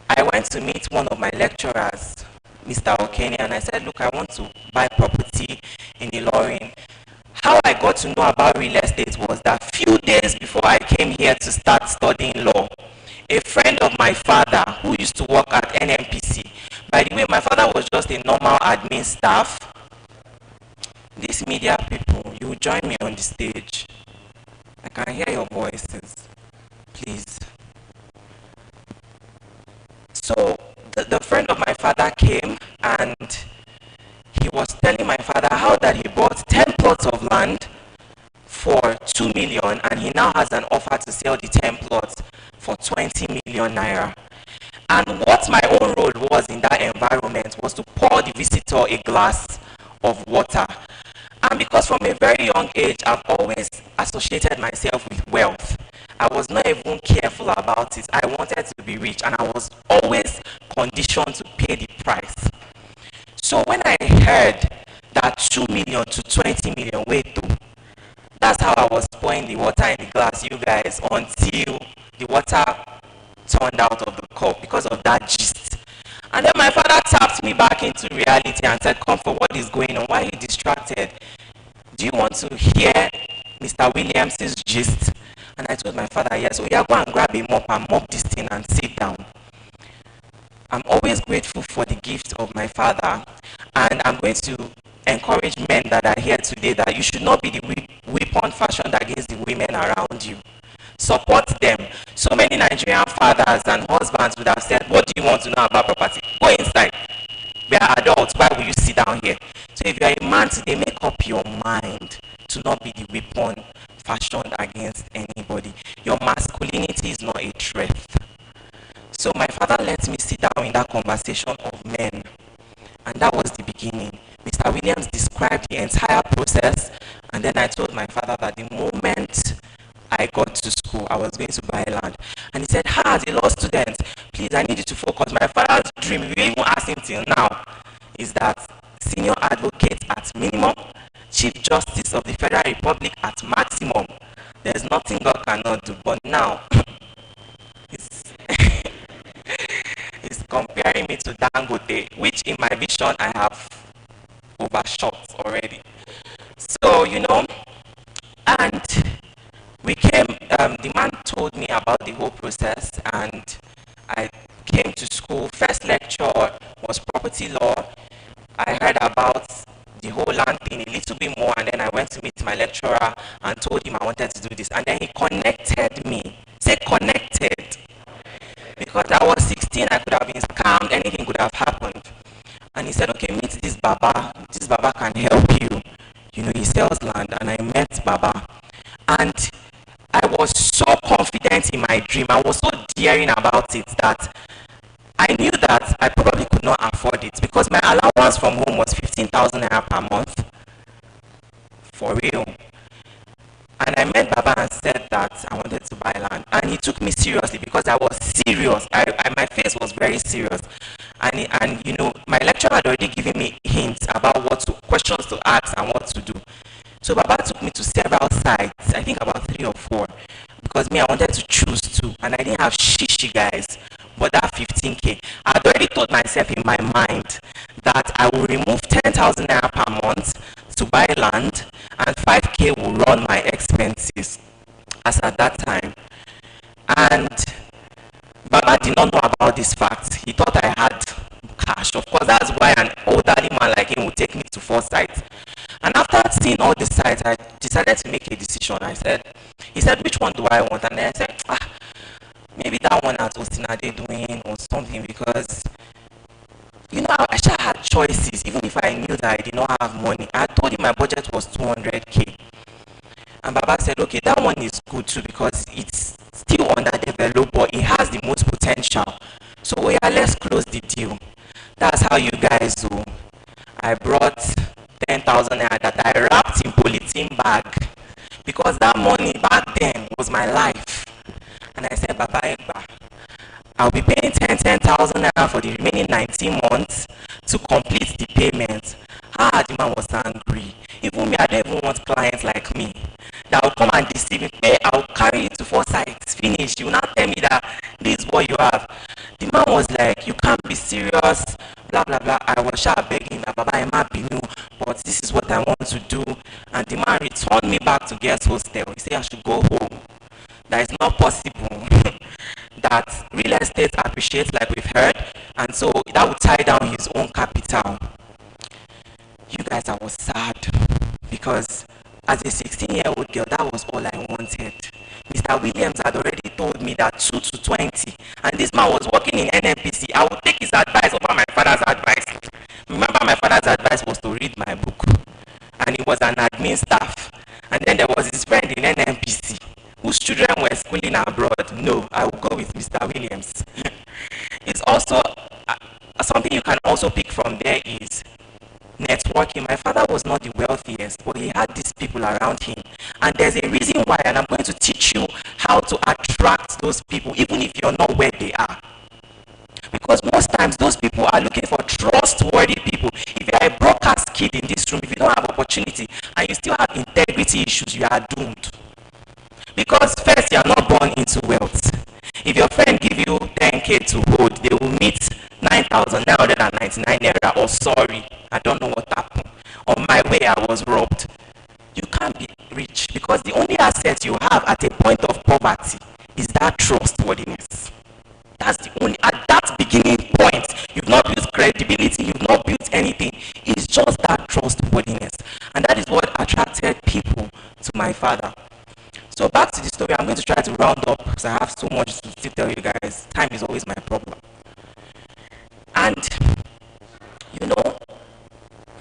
I went to meet one of my lecturers, Mr. Okene, and I said, look, I want to buy property in Ilorin. How I got to know about real estate was that few days before I came here to start studying law, a friend of my father who used to work at NMPC, by the way, my father was just a normal admin staff. These media people, you will join me on the stage. I can hear your voices, please. So the friend of my father came, and he was telling my father how that he bought 10 plots of land for 2 million, and he now has an offer to sell the 10 plots for 20 million naira. And what my own role was in that environment was to pour the visitor a glass of water. And because from a very young age, I've always associated myself with wealth. I was not even careful about it. I wanted to be rich and I was always conditioned to pay the price. So when I heard that 2 million to 20 million, wait though, that's how I was pouring the water in the glass, you guys, until the water turned out of the cup because of that gist. And then my father tapped me back into reality and said, Comfort, what is going on? Why are you distracted? Do you want to hear Mr. Williams's gist? And I told my father, yes. So yeah, go and grab a mop and mop this thing and sit down. I'm always grateful for the gift of my father, and I'm going to encourage men that are here today that you should not be the weapon fashioned against the women around you. Support them. So many Nigerian fathers and husbands would have said, what do you want to know about property? Go inside. We are adults. Why will you sit down here? So if you are a man today, make up your mind to not be the weapon fashioned against anybody. Your masculinity is not a threat. So my father let me sit down in that conversation of men. And that was the beginning. Mr. Williams described the entire process. And then I told my father that the moment I got to school, I was going to buy land. And he said, as a law student, please, I need you to focus. My father's dream, if you even ask him till now, is that senior advocate at minimum, Chief Justice of the Federal Republic at maximum. There's nothing God cannot do. But now, he's comparing me to Dangote, which in my vision I have overshot already. So, and we came, the man told me about the whole process, and I came to school. First lecture was property law. I heard about the whole land thing a little bit more, and then I went to meet my lecturer and told him I wanted to do this, and then he connected me. Say connected. Because I was 16, I could have been scammed, anything could have happened. And he said, okay, meet this Baba. This Baba can help you. He sells land, and I met Baba. And I was so confident in my dream. I was so daring about it that I knew that I probably could not afford it because my allowance from home was 15,000 naira per month. For real. And I met Baba and said that I wanted to buy land. And he took me seriously because I was serious. My face was very serious. And my lecturer had already given me hints about questions to ask and what to do. So Baba took me to several sites, I think about 3 or 4, because I wanted to choose 2, and I didn't have shishi, guys, but that 15K. I had already told myself in my mind that I will remove 10,000 naira per month to buy land, and 5K will run my expenses, as at that time. And Baba did not know about this fact. He thought I had cash. Of course, that's why an elderly man like him would take me to 4 sites. And after seeing all the sites, I decided to make a decision. He said, which one do I want? And then I said, maybe that one at Ostinade doing or something, because, I should had choices, even if I knew that I did not have money. I told him my budget was 200K. And Baba said, okay, that one is good too, because it's still underdeveloped, but it has the most potential. So yeah, let's close the deal. That's how you guys do. I brought 10,000 naira that I wrapped in polythene bag, because that money back then was my life. And I said, Baba Egba, I'll be paying 10,000 naira for the remaining 19 months to complete the payment. The man was angry. Even me, I don't even want clients like me that will come and deceive me. I'll carry it to 4 sites, finish. You will not tell me that this is what you have. The man was like, you can't be serious, blah, blah, blah. I was sure begging that, Baba, I'm happy, but this is what I want to do. And the man returned me back to guest hostel. He said I should go home. That is not possible. That real estate appreciates, like we've heard, and so that would tie down his own capital. You guys, I was sad because as a 16-year-old girl, that was all I wanted. Mr. Williams had already told me that 2 to 20, and this man was working in NNPC. I would take his advice over my father's advice. Remember, my father's advice was to read my book, and he was an admin staff. And then there was his friend in NNPC whose children were schooling abroad. No, I will go with Mr. Williams. It's also something you can also pick from there is networking. My father was not the wealthiest, but he had these people around him. And there's a reason why, and I'm going to teach you how to attract those people, even if you're not where they are. Because most times those people are looking for trustworthy people. If you are a broadcast kid in this room, if you don't have opportunity and you still have integrity issues, you are doomed. Because first, you are not born into wealth. If your friend give you 10k to hold, they will meet 9,999 naira. Or sorry, I don't know what happened. On my way, I was robbed. You can't be rich because the only asset you have at a point of poverty is that trustworthiness. That's the only, at that beginning point, you've not built credibility, you've not built anything. It's just that trustworthiness. And that is what attracted people to my father. So back to the story, I'm going to try to round up because I have so much to still tell you guys. Time is always my problem. And, you know,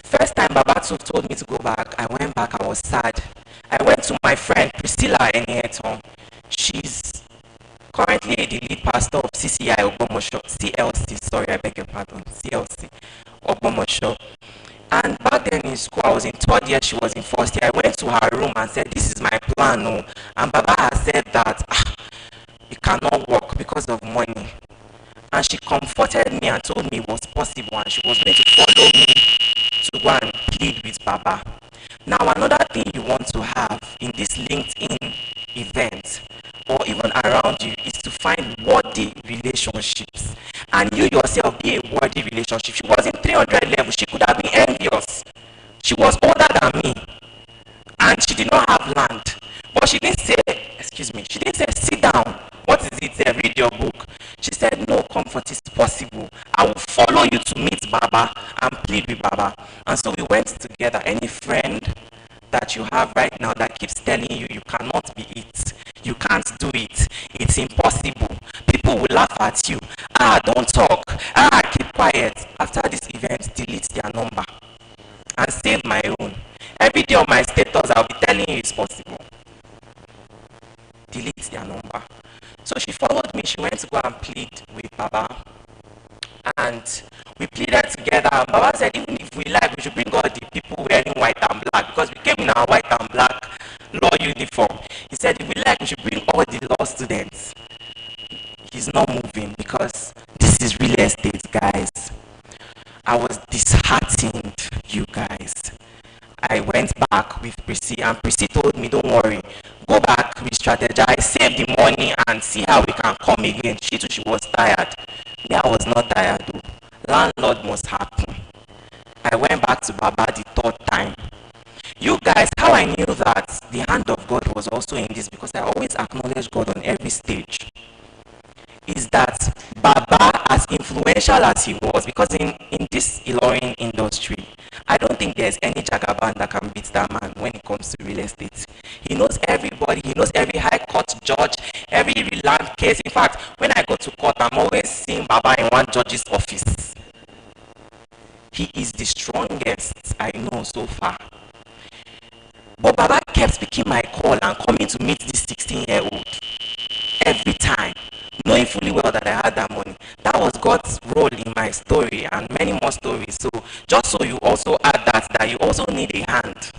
first time Babatu told me to go back, I went back, I was sad. I went to my friend Priscilla Enieton. She's currently the lead pastor of CCI Ogbomosho, CLC, sorry, I beg your pardon, CLC Ogbomosho. And back then in school, I was in third year, she was in first year. I went to her room and said, this is my plan. Oh. And Baba has said that it cannot work because of money. And she comforted me and told me it was possible and she was going to follow me to go and plead with Baba. Now, another thing you want to have in this LinkedIn event or even around you is to find worthy relationships. And you yourself be a worthy relationship. She was in 300 level. She could have been envious. She was older than me. And she did not have land. But she didn't say, excuse me, she didn't say, sit down. What is it? Read your book. She said, no, comfort is possible. I will follow you to meet Baba and plead with Baba. And so we went together. Any friend that you have right now that keeps telling you you cannot be it, you can't do it, it's impossible, people will laugh at you, don't talk, keep quiet. After this event, delete their number and save my own. Every day on my status, I'll be telling you it's possible. Delete their number. So she followed me. She went to go and plead with Baba. And we pleaded together. And Baba said, even if we like, we should bring all the people wearing white and black because we came in our white and black law uniform. He said, if we like, we should bring all the law students. He's not moving because this is real estate, guys. I was disheartened, you guys. I went back with Prissy and Prissy told me, don't worry, go back, re-strategize, save the money and see how we can come again. She too, she was tired. Me, I was not tired though. Landlord must happen. I went back to Baba the third time. You guys, how I knew that the hand of God was also in this, because I always acknowledge God on every stage, is that Baba, as influential as he was, because in this Ilorin industry, I don't think there's any jagaban that can beat that man when it comes to real estate. He knows everybody. He knows every high court judge, every land case. In fact, when I go to court, I'm always seeing Baba in one judge's office. He is the strongest I know so far. But Baba kept picking my call and coming to meet this 16-year-old every time, knowing fully well that I had that money. That was God's role in my story and many more stories. So just so you also add that you also need a hand.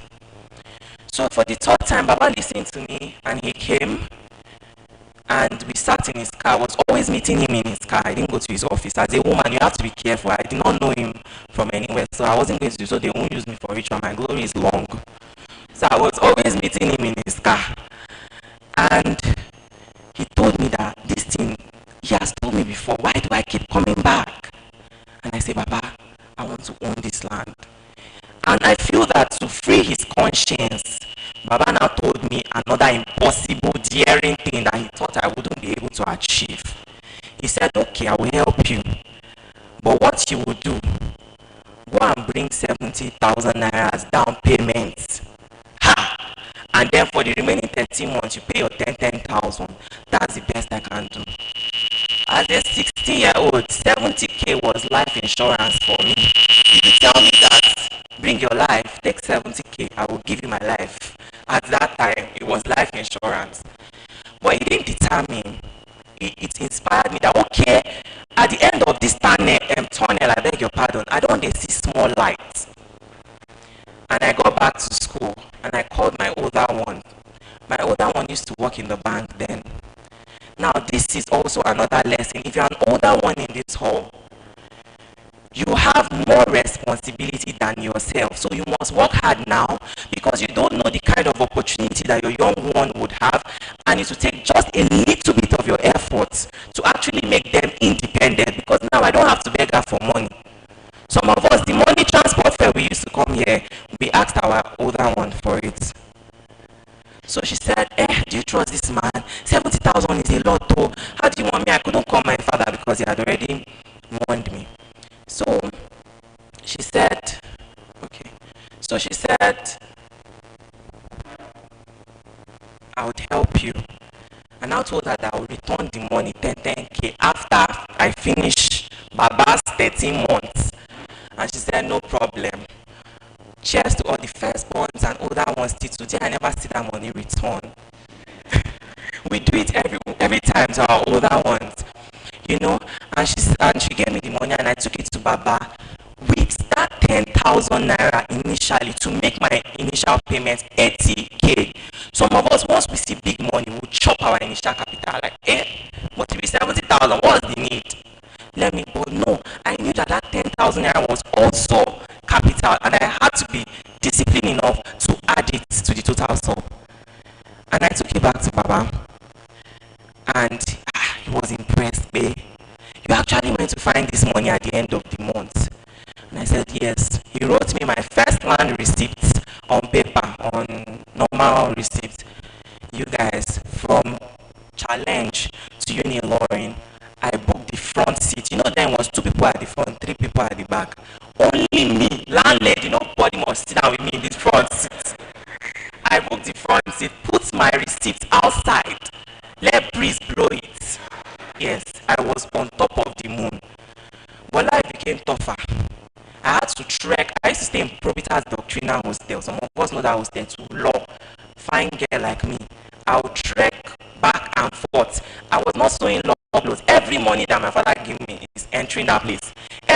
So for the third time, Baba listened to me and he came and we sat in his car. I was always meeting him in his car. I didn't go to his office. As a woman, you have to be careful. I did not know him from anywhere, so I wasn't going to do so. They won't use me for ritual. My glory is long. So I was always meeting him in his car. And he told me that this thing, he has told me before, why do I keep coming back? And I say, Baba, I want to own this land. And I feel that to free his conscience, Baba now told me another impossible, daring thing that he thought I wouldn't be able to achieve. He said, okay, I will help you. But what you will do, go and bring 70,000 naira as down payment. Ha! And then for the remaining 13 months, you pay your 10,000. That's the best I can do. As a 16-year-old, 70k was life insurance for me. If you tell me that, bring your life, take 70k, I will give you my life. At that time, it was life insurance. But it didn't deter me. It inspired me that, at the end of this tunnel, I beg your pardon, I don't want to see small lights. And I got back to school and I called my older one. My older one used to work in the bank then. Now this is also another lesson. If you're an older one in this hall, you have more responsibility than yourself. So you must work hard now because you don't know the kind of opportunity that your young one would have, and it will take just a little bit of your efforts to actually make them independent, because now I don't have to beg her for money. Some of us, the money transport fare we used to come here, we asked our older one for it. So she said, do you trust this man? 70,000 is a lot though. How do you want me? I couldn't call my father because he had already warned me. So she said, okay. So she said, I would help you. And I told her that I would return the money, 10K, after I finish Baba's 13 months. And she said, no problem. Cheers to all the firstborns and older ones till today. I never see that money return. We do it every time to our older ones, you know. And she gave me the money, and I took it to Baba with that 10,000 naira initially to make my initial payment 80K. Some of us, once we see big money, we'll chop our initial capital like, but if it's 70,000, what's the need? But no, I knew that 10,000 naira was also capital, and I had to be disciplined enough to add it to the total sum. And I took it back to Baba, and he was impressed. You actually went to find this money at the end of the month? And I said, yes. He wrote me my first land receipts on paper, on normal receipts. You guys, from Challenge to Ilorin, I booked the front seat. You know, there was 2 people at the front, 3 people at the back. Only me, landlady, nobody must sit down with me in this front seat. I booked the front seat, put my receipt outside, let breeze blow it. Yes, I was on top of the moon. But life became tougher. I had to trek. I used to stay in Probitas Doctrinal Hostel. Some of us know that hostel to law. Fine girl like me, I would trek back and forth. I was not sewing law clothes. Every money that my father gave me is entering that place.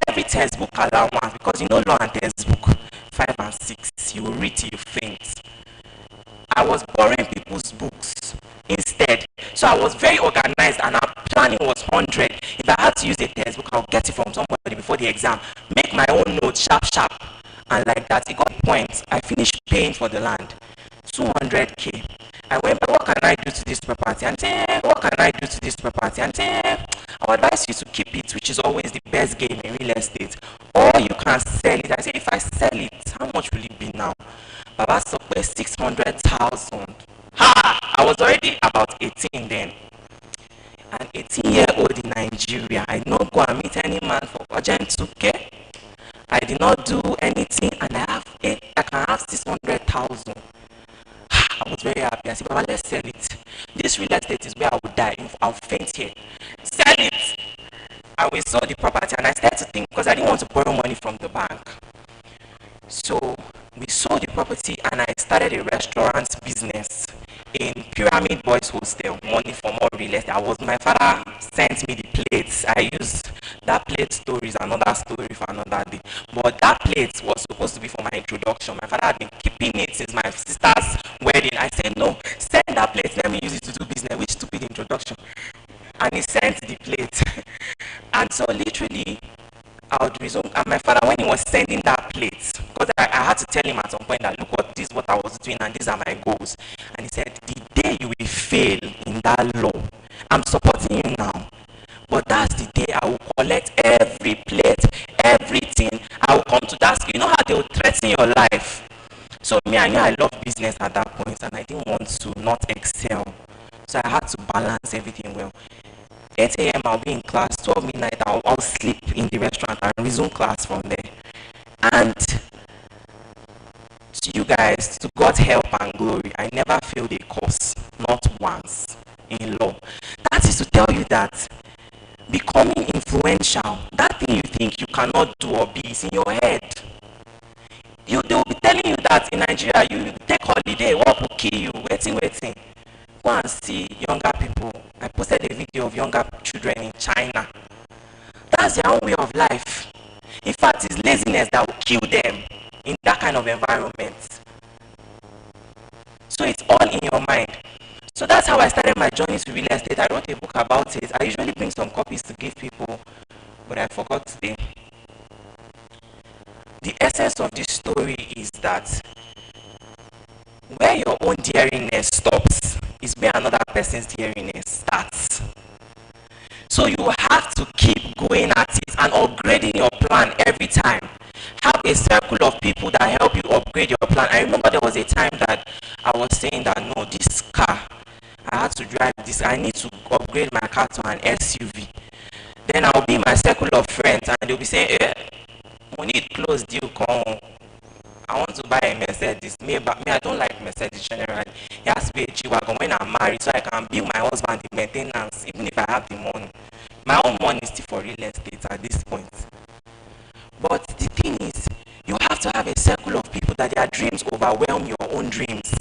Every textbook allowance, because you know law and textbook 5 and 6, you will read till you faint. I was borrowing people's books instead. So I was very organized, and our planning was 100. If I had to use a textbook, I'll get it from somebody before the exam, make my own notes sharp. And like that, it got the point. I finished paying for the land. 200K. I went back, what can I do to this property? And what can I do to this property? And I would advise you to keep it, which is always the best game in real estate. Or you can sell it. I say, if I sell it, how much will it be now? Baba Sokwe 600,000. I was already about 18 then. An 18-year-old in Nigeria. I did not go and meet any man for urgent 2K. I did not do anything, and I can have 600,000. I was very happy. I said, Baba, let's sell it. This real estate is where I would die. I'll faint here. Sell it. I will sell the property, and I started to think, because I didn't want to borrow money from the bank. So we sold the property, and I started a restaurant business in Pyramid Boys Hostel. Money for more real estate. My father sent me the plates. I used that plate story is another story for another day. But that plate was supposed to be for my introduction. My father had been keeping it since my sister's wedding. I said, no, send that plate. Let me use it to do business. Which stupid introduction. And he sent the plate. And so literally, I would resume. And my father, when he was sending that plate, because I had to tell him at some point that look this is what I was doing and these are my goals. And he said, the day you will fail in that law, I'm supporting you now. But that's the day I will collect every plate, everything. I will come to that school. You know how they will threaten your life. So me, I knew I loved business at that point, and I didn't want to not excel. So I had to balance everything well. 8 a.m. I'll be in class, 12 midnight I'll sleep in the restaurant and resume class from there. And to you guys, to God's help and glory, I never failed a course, not once, in law. That is to tell you that becoming influential, that thing you think you cannot do or be, is in your head. They will be telling you that in Nigeria, you take holiday, what will kill you, waiting. Go and see younger people. I posted a video of younger children in China. That's their own way of life. In fact, it's laziness that will kill them. in that kind of environment. So it's all in your mind. So that's how I started my journey to real estate. I wrote a book about it. I usually bring some copies to give people, but I forgot today. The essence of this story is that where your own daringness stops is where another person's daringness starts. So you have to keep going at it and upgrading your plan every time. Have a circle of people that help you upgrade your plan. I remember there was a time that I was saying that no, this car, I had to drive this. I need to upgrade my car to an SUV. Then I'll be in my circle of friends and they'll be saying, we need close deal, come. I want to buy a Mercedes. Me, I don't like Mercedes generally. It has to be a G-Wagon when I'm married so I can bill my husband the maintenance, even if I have the money. My own money is still for real estate at this point. But the thing is, you have to have a circle of people that their dreams overwhelm your own dreams.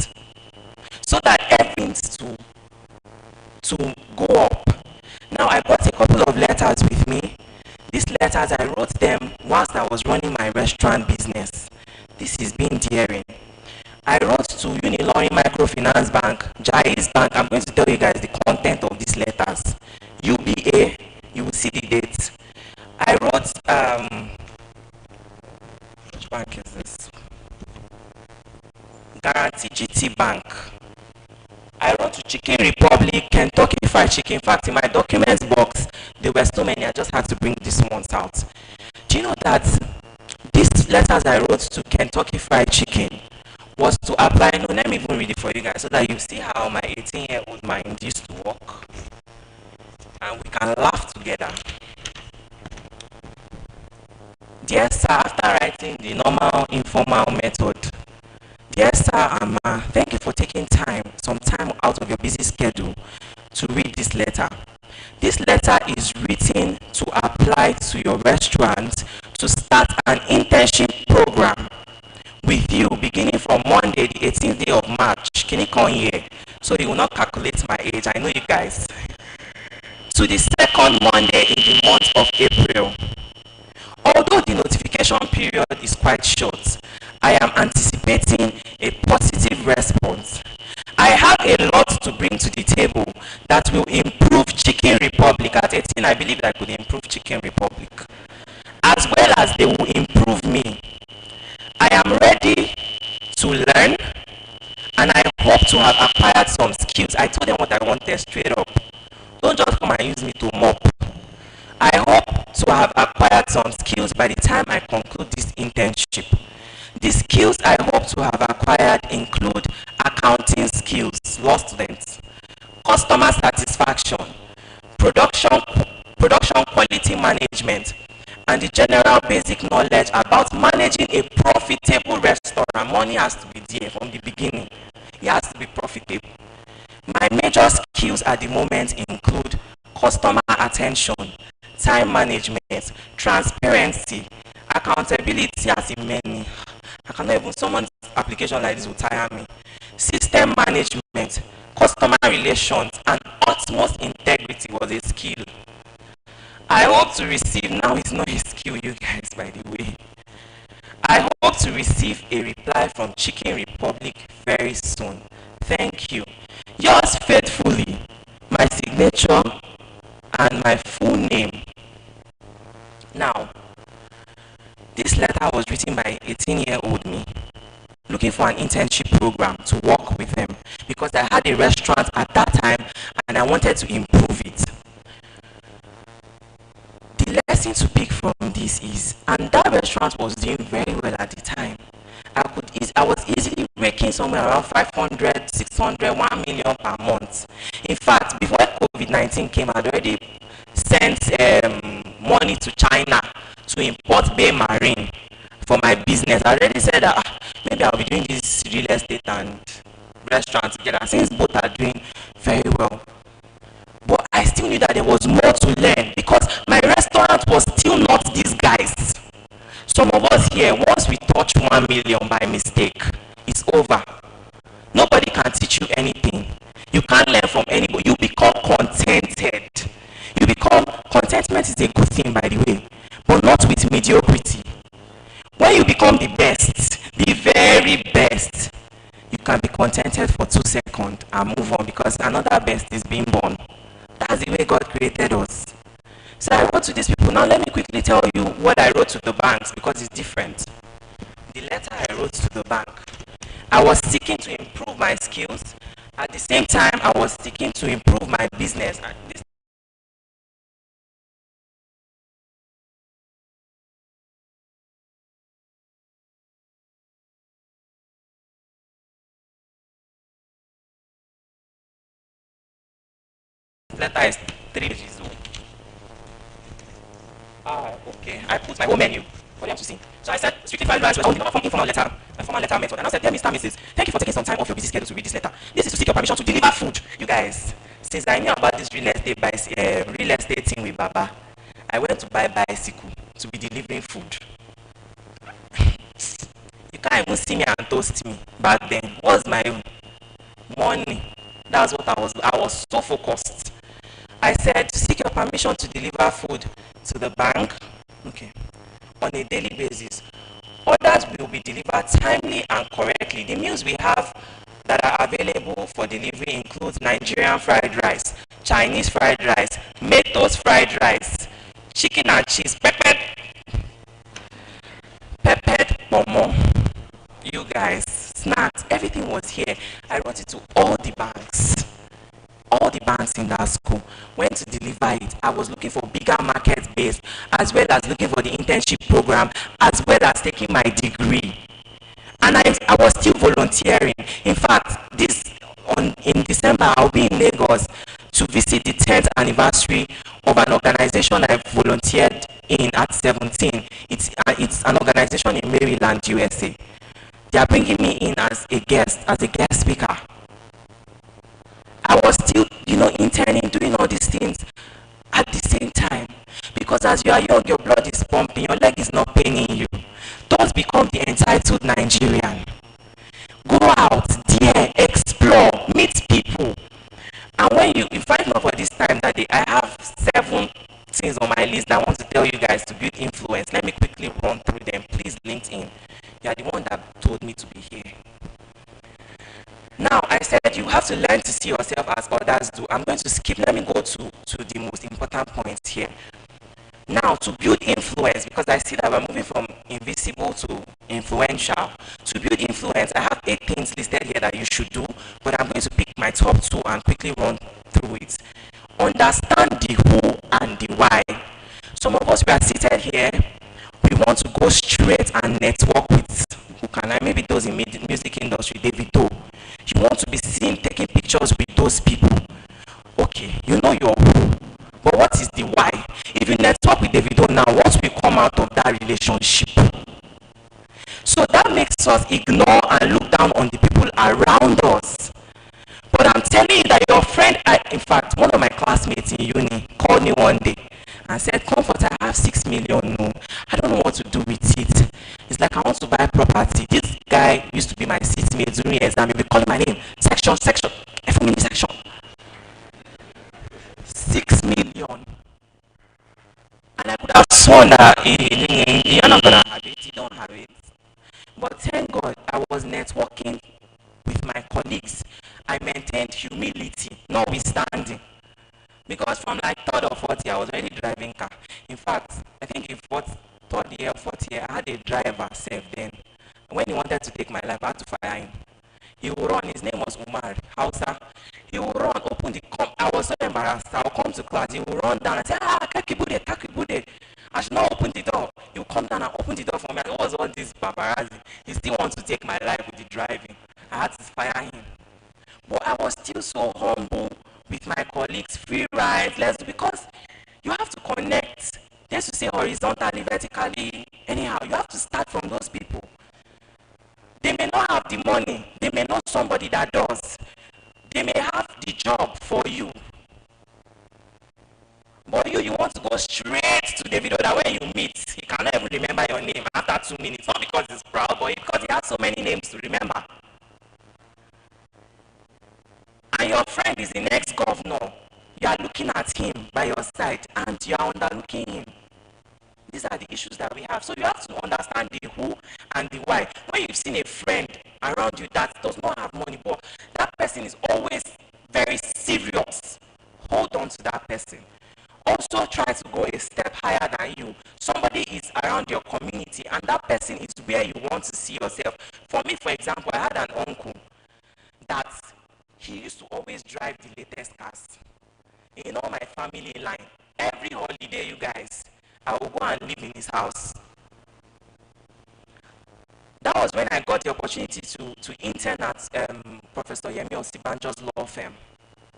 So that everything's to go up. Now, I got a couple of letters with me. These letters, I wrote them whilst I was running my restaurant business. This is being daring. I wrote to Ilorin Microfinance Bank, Jais Bank. I'm going to tell you guys the content of these letters. UBA, you will see the dates. I wrote, which bank is this? Guarantee GT Bank. I wrote to Chicken Republic, Kentucky Fried Chicken. In fact, in my documents box, there were so many, I just had to bring these ones out. Do you know that these letters I wrote to Kentucky Fried Chicken was to apply? No, let me even read it for you guys so that you see how my 18-year-old mind used to work. And we can laugh together. Dear sir, after writing the normal informal method, dear sir and ma, thank you for taking some time out of your busy schedule to read this letter. This letter is written to apply to your restaurant to start an internship program with you beginning from Monday, the 18th day of March. Can you come here? So you will not calculate my age. I know you guys. To the second Monday in the month of April. Although the notification period is quite short, I am anticipating a positive response. I have a lot to bring to the table that will improve Chicken Republic. At 18, I believe that I could improve Chicken Republic, as well as they will improve me. I am ready to learn, and I hope to have acquired some skills. I told them what I wanted straight up. Don't just come and use me to mop. I hope to have acquired some skills by the time I conclude this internship. The skills I hope to have acquired include accounting skills, law students, customer satisfaction, production quality management, and the general basic knowledge about managing a profitable restaurant. Money has to be there from the beginning. It has to be profitable. My major skills at the moment include customer attention, time management, transparency, accountability, as in many. I cannot even, someone's application like this will tire me. System management, customer relations, and utmost integrity was a skill. I hope to receive, now it's not a skill, you guys, by the way. I hope to receive a reply from Chicken Republic very soon. Thank you. Yours faithfully, my signature and my full name. Now, this letter was written by 18-year-old me, looking for an internship program to work with them because I had a restaurant at that time and I wanted to improve it. The lesson to pick from this is, and that restaurant was doing very well at the time. I was easily making somewhere around 500, 600, 1 million per month. In fact, before COVID-19 came, I'd already sent money to China to import Bay Marine for my business. I already said that maybe I'll be doing this real estate and restaurant together since both are doing very well. But I still knew that there was more to learn because my restaurant was still not these guys. Some of us here, once we touch 1 million by mistake, it's over. Nobody can teach you anything. You can't learn from anybody. You become contented. Contentment is a good thing, by the way, but not with mediocrity. When you become the best, on because another best is being born. That's the way God created us. So I wrote to these people. Now let me quickly tell you what I wrote to the banks because it's different. The letter I wrote to the bank, I was seeking to improve my skills. At the same time, I was seeking to improve my business. And this letter is 3 pages. Okay. I put my whole menu for them to see. So I said, strictly fried rice, I will deliver from informal letter, my formal letter method. And I said, dear Mr. Mrs., thank you for taking some time off your busy schedule to read this letter. This is to seek your permission to deliver food. You guys, since I knew about this real estate thing with Baba, I went to buy bicycle to be delivering food. You can't even see me and toast me back then. What's my money? That's what I was so focused. I said, seek your permission to deliver food to the bank, okay, on a daily basis. Orders will be delivered timely and correctly. The meals we have that are available for delivery includes Nigerian fried rice, Chinese fried rice, Meto's fried rice, chicken and cheese, peppered pomo. You guys, snacks, everything was here. I wrote it to all the banks. All the banks in that school went to deliver it. I was looking for bigger market base, as well as looking for the internship program, as well as taking my degree. And I was still volunteering. In fact, in December, I'll be in Lagos to visit the 10th anniversary of an organization I volunteered in at 17. It's an organization in Maryland, USA. They are bringing me in as a guest speaker. I was still, interning, doing all these things at the same time. Because as you are young, your blood is pumping, your leg is not paining you. Don't become the entitled Nigerian. Go out there, explore, meet people. And when you find out for this time that I have 7 things on my list that I want to tell you guys to build influence. Let me quickly run through them. Please, LinkedIn. You are the one that told me to be here. Now, I said you have to learn to see yourself as others do. I'm going to skip. Let me go to the most important points here. Now, to build influence, because I see that we're moving from invisible to influential. To build influence, I have 8 things listed here that you should do, but I'm going to pick my top 2 and quickly run through it. Understand the who and the why. Some of us, we are seated here. We want to go straight and network with who can I? Maybe those in music industry, Davido. You want to be seen taking pictures with those people. Okay, you know your who, but what is the why? If you network with Davido now, what will come out of that relationship? So that makes us ignore and look down on the people around us. But I'm telling you that your friend, in fact, one of my classmates in uni called me one day and said, Comfort, I have 6 million. No, I don't know what to do with it. It's like I want to buy property. This guy used to be my seatmate during exam. He'll be calling my name. Section. FMini section. 6 million. And I could have sworn that you're not going to have it. You don't have it. But thank God I was networking with my colleagues. I maintained humility, notwithstanding. Because from like 3rd or 4th year, I was already driving car. In fact, I think in 3rd year, 4th year, I had a driver saved then. When he wanted to take my life, I had to fire him. He would run, his name was Umar Hausa. He would run, open the I was so embarrassed. I would come to class, he would run down and say, Kakibude. I should not open the door. He would come down and open the door for me. What was all this paparazzi? He still wants to take my life with the driving. I had to fire him. But I was still so humble with my colleagues, free rides, because you have to connect. Just to say horizontally, vertically, anyhow, you have to start from those people. They may not have the money. They may know somebody that does. They may have the job for you. But you want to go straight to Davido that when you meet, he cannot even remember your name after 2 minutes. Not because he's proud, but because he has so many names to remember. And your friend is the next governor. You are looking at him by your side and you are underlooking him. These are the issues that we have. So you have to understand the who and the why. When you've seen a friend around you that does not have money, but that person is always and that person is where you want to see yourself. For me, for example, I had an uncle that he used to always drive the latest cars in all my family line. Every holiday, you guys, I will go and live in his house. That was when I got the opportunity to intern at Professor Yemi Osibanjo's law firm,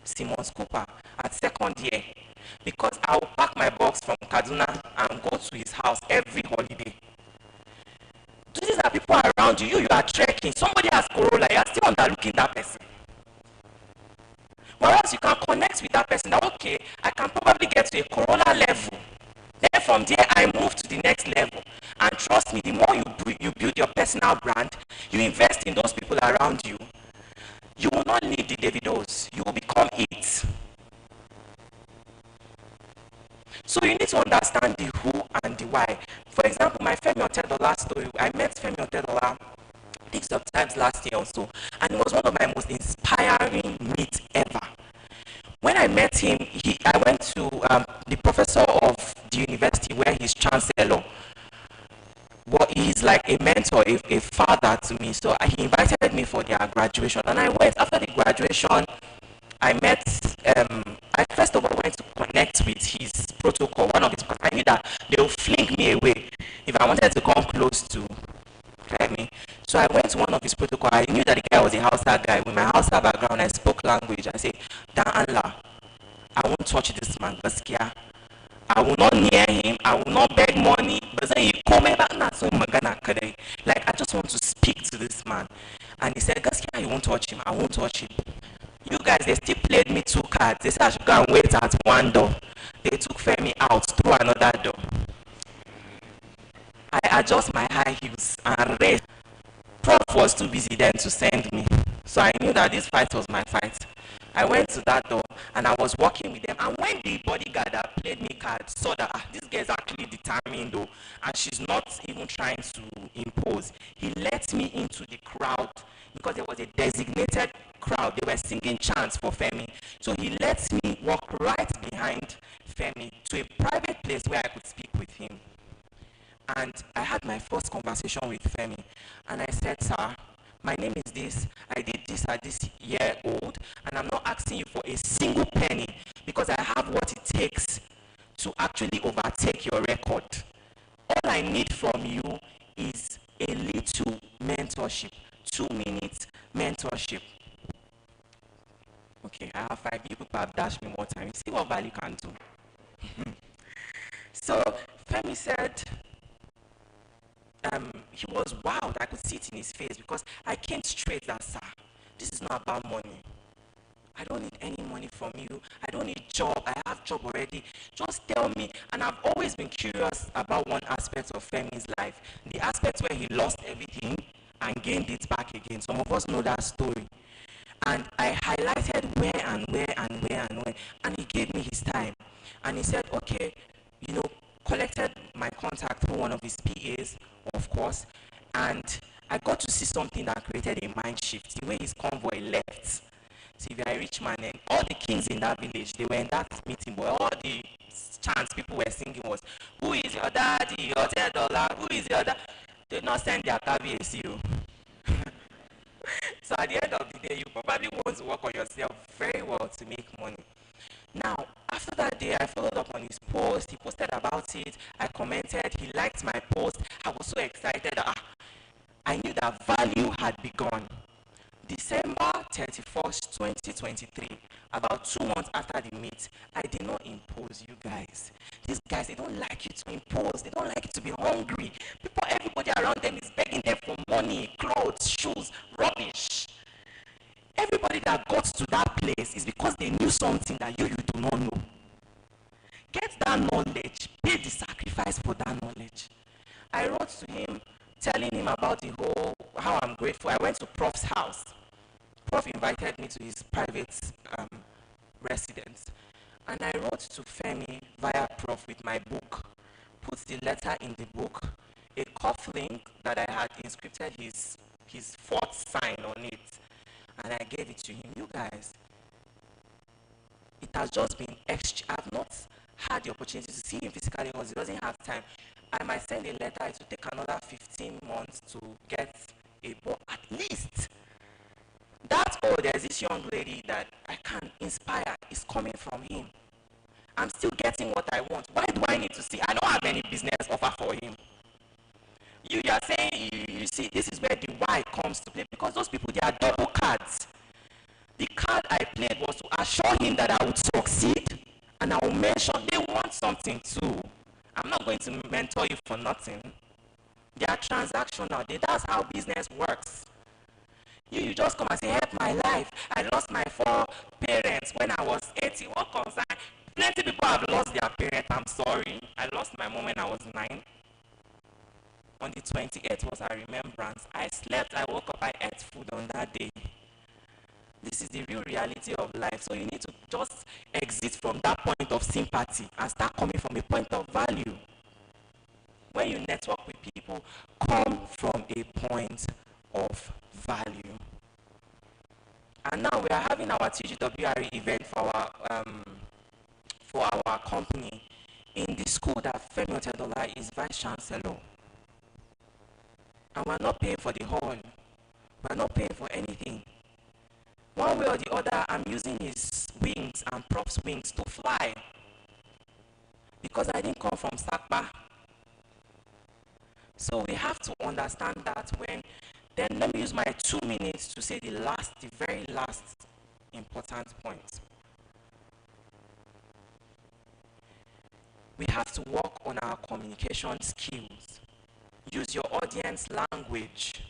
Simmons Cooper, at second year, because I will pack my box from Kaduna and go to his house every holiday. These are people around you, you are trekking, somebody has Corolla, you are still underlooking that person. Whereas you can connect with that person that, okay, I can probably get to a Corolla level. Then from there, I move to the next level. And trust me, the more you build your personal brand, you invest in those people around you, you will not need the Davidos. You will become it. So you need to understand the who and the why. For example, my Femi Otedola story, I met Femi Otedola I think sometimes last year or so, and it was one of my most inspiring meets ever. When I met him, I went to the professor of the university where he's chancellor. Well, he's like a mentor, a father to me. So he invited me for their graduation, and I went. After the graduation, I met. I first of all went to connect with his protocol. One of his, because I knew that they will fling me away if I wanted to come close to me. So I went to one of his protocol. I knew that the guy was a Hausa guy. With my Hausa background, I spoke language. I said, Dan Allah, I won't touch this man, gaskiya. I will not near him. I will not beg money. But then he come back not so magana kadai. Like I just want to speak to this man. And he said, gaskiya, you won't touch him. I won't touch him. You guys, they still played me 2 cards. They said I should go and wait at one door. They took Femi out through another door. I adjust my high heels and race. Prof was too busy then to send me. So I knew that this fight was my fight. I went to that door and I was walking with them. And when the bodyguard that played me cards saw that this girl is actually determined though, and she's not even trying to impose, he let me into the crowd because there was a designated crowd. They were singing chants for Femi. So he let me walk right behind Femi to a private place where I could speak with him. And I had my first conversation with Femi. And I said, sir, my name is this, I did this at this year old, and I'm not asking you for a single penny because I have what it takes to actually overtake your record. All I need from you is a little mentorship, 2 minutes mentorship. Okay, I have 5 people who have dashed me more time. See what value can do. So Femi said, he was wild. I could see it in his face because I came straight that, sir, this is not about money. I don't need any money from you. I don't need job. I have job already. Just tell me. And I've always been curious about one aspect of Femi's life. The aspect where he lost everything and gained it back again. Some of us know that story. And I highlighted where and where and where and where. And he gave me his time. And he said, okay, collected my contact through one of his PAs, of course, and I got to see something that created a mind shift. The way his convoy left. See, if you're a rich man, and all the kings in that village, they were in that meeting, but all the chants people were singing was, who is your daddy, your $10, who is your dad? They did not send their KBS you. So at the end of the day, you probably want to work on yourself very well to make money. Now, after that day, I followed up on his post. He posted about it. I commented. He liked my post. I was so excited. I knew that value had begun. December 31st, 2023, about 2 months after the meet, I did not impose, you guys. These guys, they don't like you to impose. They don't like you to be hungry. Everybody around them is begging them for money, clothes, shoes, rubbish. Everybody that got to that place is because they knew something that you do not know. Get that knowledge. Pay the sacrifice for that knowledge. I wrote to him, telling him about how I'm grateful. I went to Prof's house. Prof invited me to his private residence. And I wrote to Femi via Prof with my book. Put the letter in the book, a cuff link that I had inscripted his 4th sign on it. And I gave it to him. You guys, it has just been I've not had the opportunity to see him physically because he doesn't have time. I might send a letter, it will take another 15 months to get a but at least that, oh, there's this young lady that I can inspire is coming from him. I'm still getting what I want. Why do I need to see? I don't have any business offer for him. You are saying, you see, this is where the why comes to play, because those people, they are double cards. The card I played was to assure him that I would succeed, and I will mention they want something too. I'm not going to mentor you for nothing. They are transactional. That's how business works. You just come and say, help my life. I lost my 4 parents when I was 80. What concern? Plenty people have lost their parents. I'm sorry. I lost my mom when I was 9. On the 28th was our remembrance. I slept, I woke up, I ate food on that day. This is the real reality of life. So you need to just exit from that point of sympathy and start coming from a point of value. When you network with people, come from a point of value. And now we are having our TGWRE event for our company in the school that Femi Otedola is Vice Chancellor. And we're not paying for the hall. We're not paying for anything. One way or the other, I'm using his wings and props wings to fly. Because I didn't come from Sakpa. So we have to understand that when, then let me use my 2 minutes to say the very last important point. We have to work on our communication skills. Use your audience language.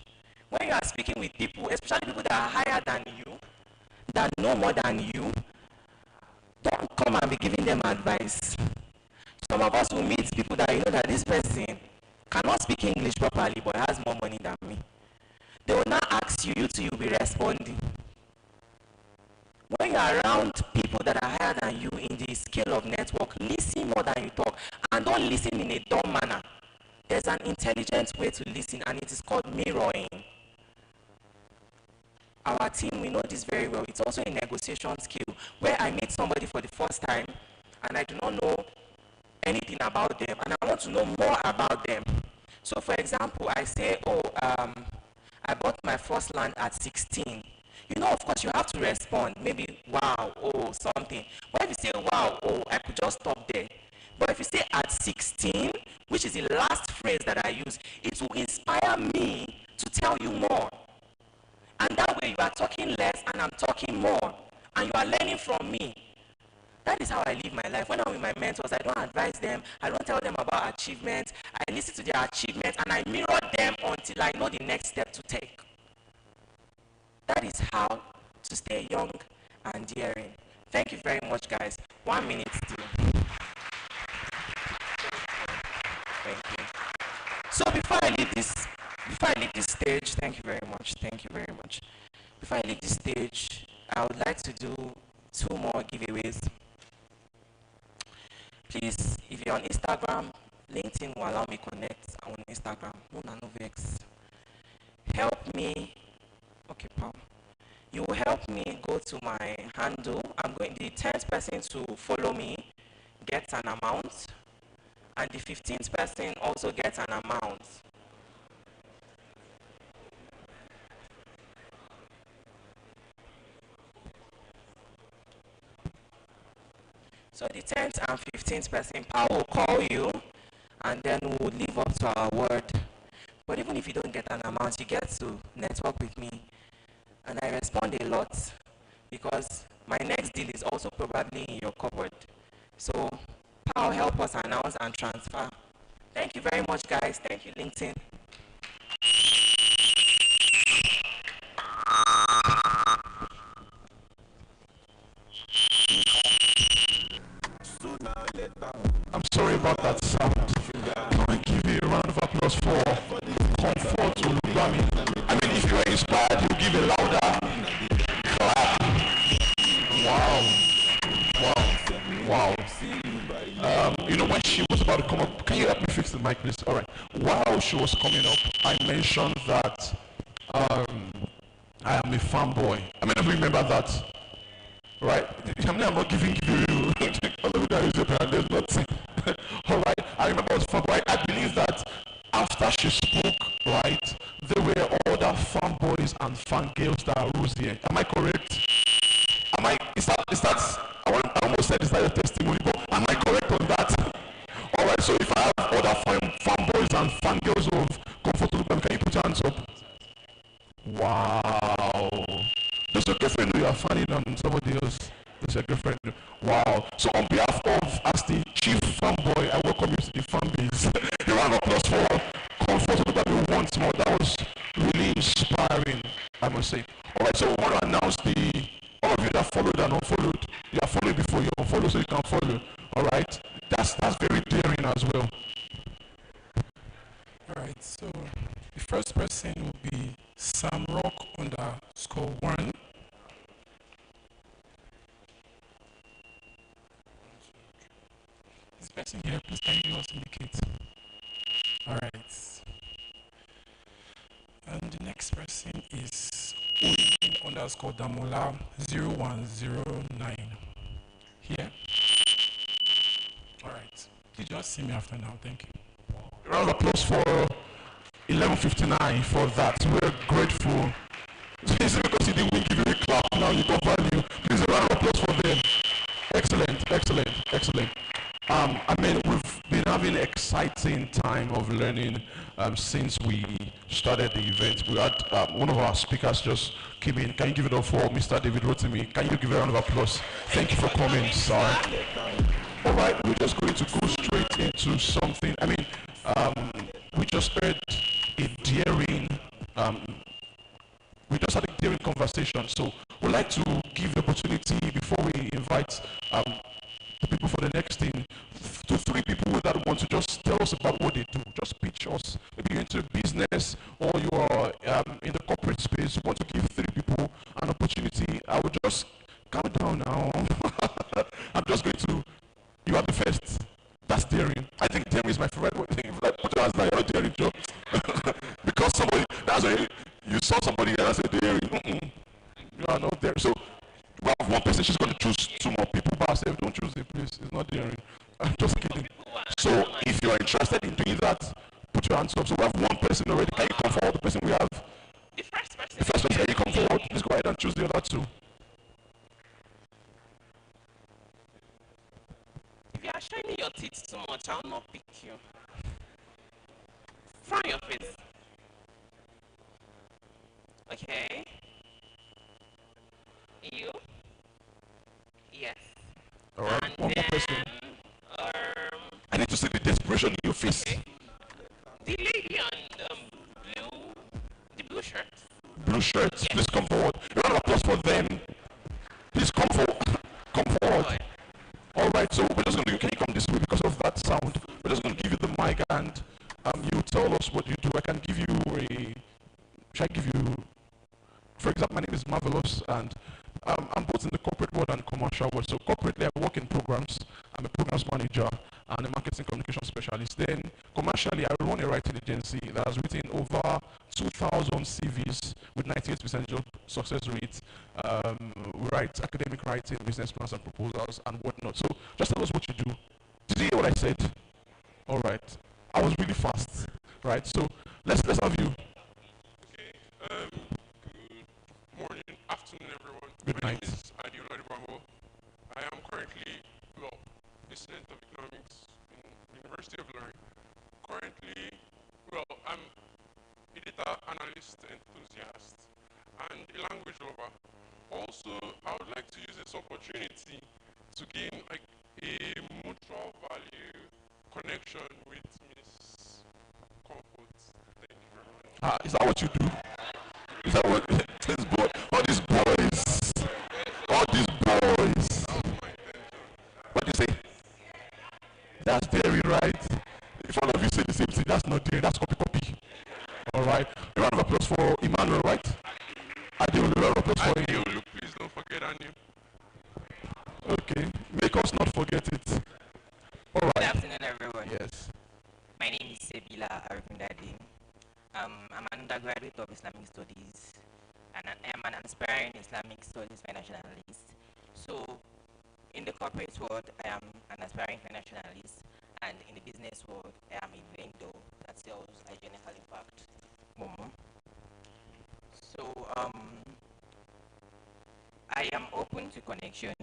When you are speaking with people, especially people that are higher than you, that know more than you, don't come and be giving them advice. Some of us will meet people that you know that this person cannot speak English properly but has more money than me. They will not ask you, you will be responding. When you are around people that are higher than you in the scale of network, listen more than you talk, and don't listen in a dumb manner. There's an intelligent way to listen, and it is called mirroring. Our team, we know this very well. It's also a negotiation skill, where I meet somebody for the first time, and I do not know anything about them, and I want to know more about them. So for example, I say, oh, I bought my first land at 16. You know, of course, you have to respond. Maybe, wow, oh, something. But if you say, wow, oh, I could just stop there. But if you say at 16, which is the last phrase that I use, it will inspire me to tell you more. And that way you are talking less and I'm talking more. And you are learning from me. That is how I live my life. When I'm with my mentors, I don't advise them. I don't tell them about achievements. I listen to their achievements and I mirror them until I know the next step to take. That is how to stay young and daring. Thank you very much, guys. 1 minute still. Thank you. So before I leave this stage, thank you very much. Thank you very much. Before I leave this stage, I would like to do 2 more giveaways. Please, if you're on Instagram, LinkedIn will allow me connect on Instagram. No vex. Help me. Okay, pal. You will help me go to my handle. I'm going. The 10th person to follow me gets an amount, and the 15th person also gets an amount. So the 10th and 15th person, Paul will call you, and then we'll live up to our word. But even if you don't get an amount, you get to network with me. And I respond a lot because my next deal is also probably in your cupboard. So Paul, help us announce and transfer. Thank you very much, guys. Thank you, LinkedIn. I'm sorry about that sound. Can we give you a round of applause for Comfort Olubami? I mean, if you are inspired, you give a louder clap. Wow. You know, when she was about to come up, can you help me fix the mic, please? All right. While she was coming up, I mentioned that I am a fanboy. I mean, I remember that. Right? I'm not giving you. There's nothing. All right. I remember it was fun, right? I believe that after she spoke, right, there were other fanboys and fangirls that rose here. Am I correct? Am I? I almost said is that a testimony, but am I correct on that? All right. So if I have other fanboys and fangirls of Comfortable, can you put your hands up? Wow. Does your girlfriend know you are fanning on somebody else? Does your girlfriend know? Wow. So on behalf of as the chief fanboy, I welcome you to the fan base. A round of applause for Comfortable once more. That was really inspiring, I must say. Alright, so we want to announce all of you that followed and unfollowed. You are following before you unfollow so you can follow. Alright? That's very daring as well. Alright, so the first person will be Samrock_1. This person here, please can you also indicate? Alright. And the next person is Oyin_Damola0109. Here. Alright. Please just see me after now. Thank you. A round of applause for 11:59 for that. We're grateful. It's because you didn't give you a clap now, you got value. Please, a round of applause for them. Excellent, excellent, excellent. I mean, we've been having an exciting time of learning since we started the event. We had one of our speakers just came in. Can you give it up for Mr. David Rotimi? Can you give a round of applause? Thank you for coming, sir. All right, we're just going to go straight into something. I mean, we just heard a daring, we just had a daring conversation. So we'd like to give the opportunity before we invite the people for the next thing to three people that want to just tell us about what they do. Just pitch us. Maybe you're into business or you are in the corporate space. You want to give three people an opportunity. I will just calm down now. I'm just going to. You are the first. That's daring. I think daring is my favorite word. Like, put your hands down, you're not daring, Joe. Because somebody, that's why you saw somebody and I said daring. You are not daring. So, we have one person, she's going to choose two more people by herself. Don't choose it, please. It's not daring. I'm just kidding. So, if you're interested in doing that, put your hands up. So, we have one person already. Can you come forward? The person we have? The first person. The first person, can you come forward? Please go ahead and choose the other two. If you are shining your teeth too much, I'll not pick you. Frown your face. Okay. You? Yes. Alright, And one more person. I need to see the desperation in your face. Okay. The lady on the blue shirt. Blue shirts, yes. Please come forward. A round of applause for them. Please come forward. Come forward. Alright, so we're just going to, can you come this way because of that sound? We're just going to give you the mic and you tell us what you do. I can give you should I give you, for example, my name is Marvelous and I'm both in the corporate world and commercial world. So corporately, I work in programs. I'm a programs manager and a marketing communication specialist. Then commercially, I run a writing agency that has written over 2,000 CVs with 98% job success rate. We write academic writing, business plans and proposals and whatnot. So just tell us what you do. Did you hear what I said? All right. I was really fast, right? So let's have you. Okay. Good morning, afternoon, everyone. Good My night. name is Ilorin. I am currently, a student of economics in the University of Ilorin. Currently, I'm a data analyst enthusiast and a language lover. Also, I would like to use this opportunity to gain a mutual value connection with Miss Comfort. Thank you very much. Is that what you do? Is that what this boy, all these boys? What do you say? That's very right. If all of you say the same thing, that's not there. That's copy. All right. A round of applause for Emmanuel, right? Adeolu, a round of applause for him. Adeolu, please don't forget our name. Okay. Make us not forget it. All right. Good afternoon, everyone. Yes. My name is Sebila Arifindadi. I'm an undergraduate of Islamic Studies and I am an aspiring Islamic Studies financial analyst. So, in the corporate world, I am an aspiring financial analyst, and in the business world, I am a vendor that sells hygienical impact Momo. So I am open to connection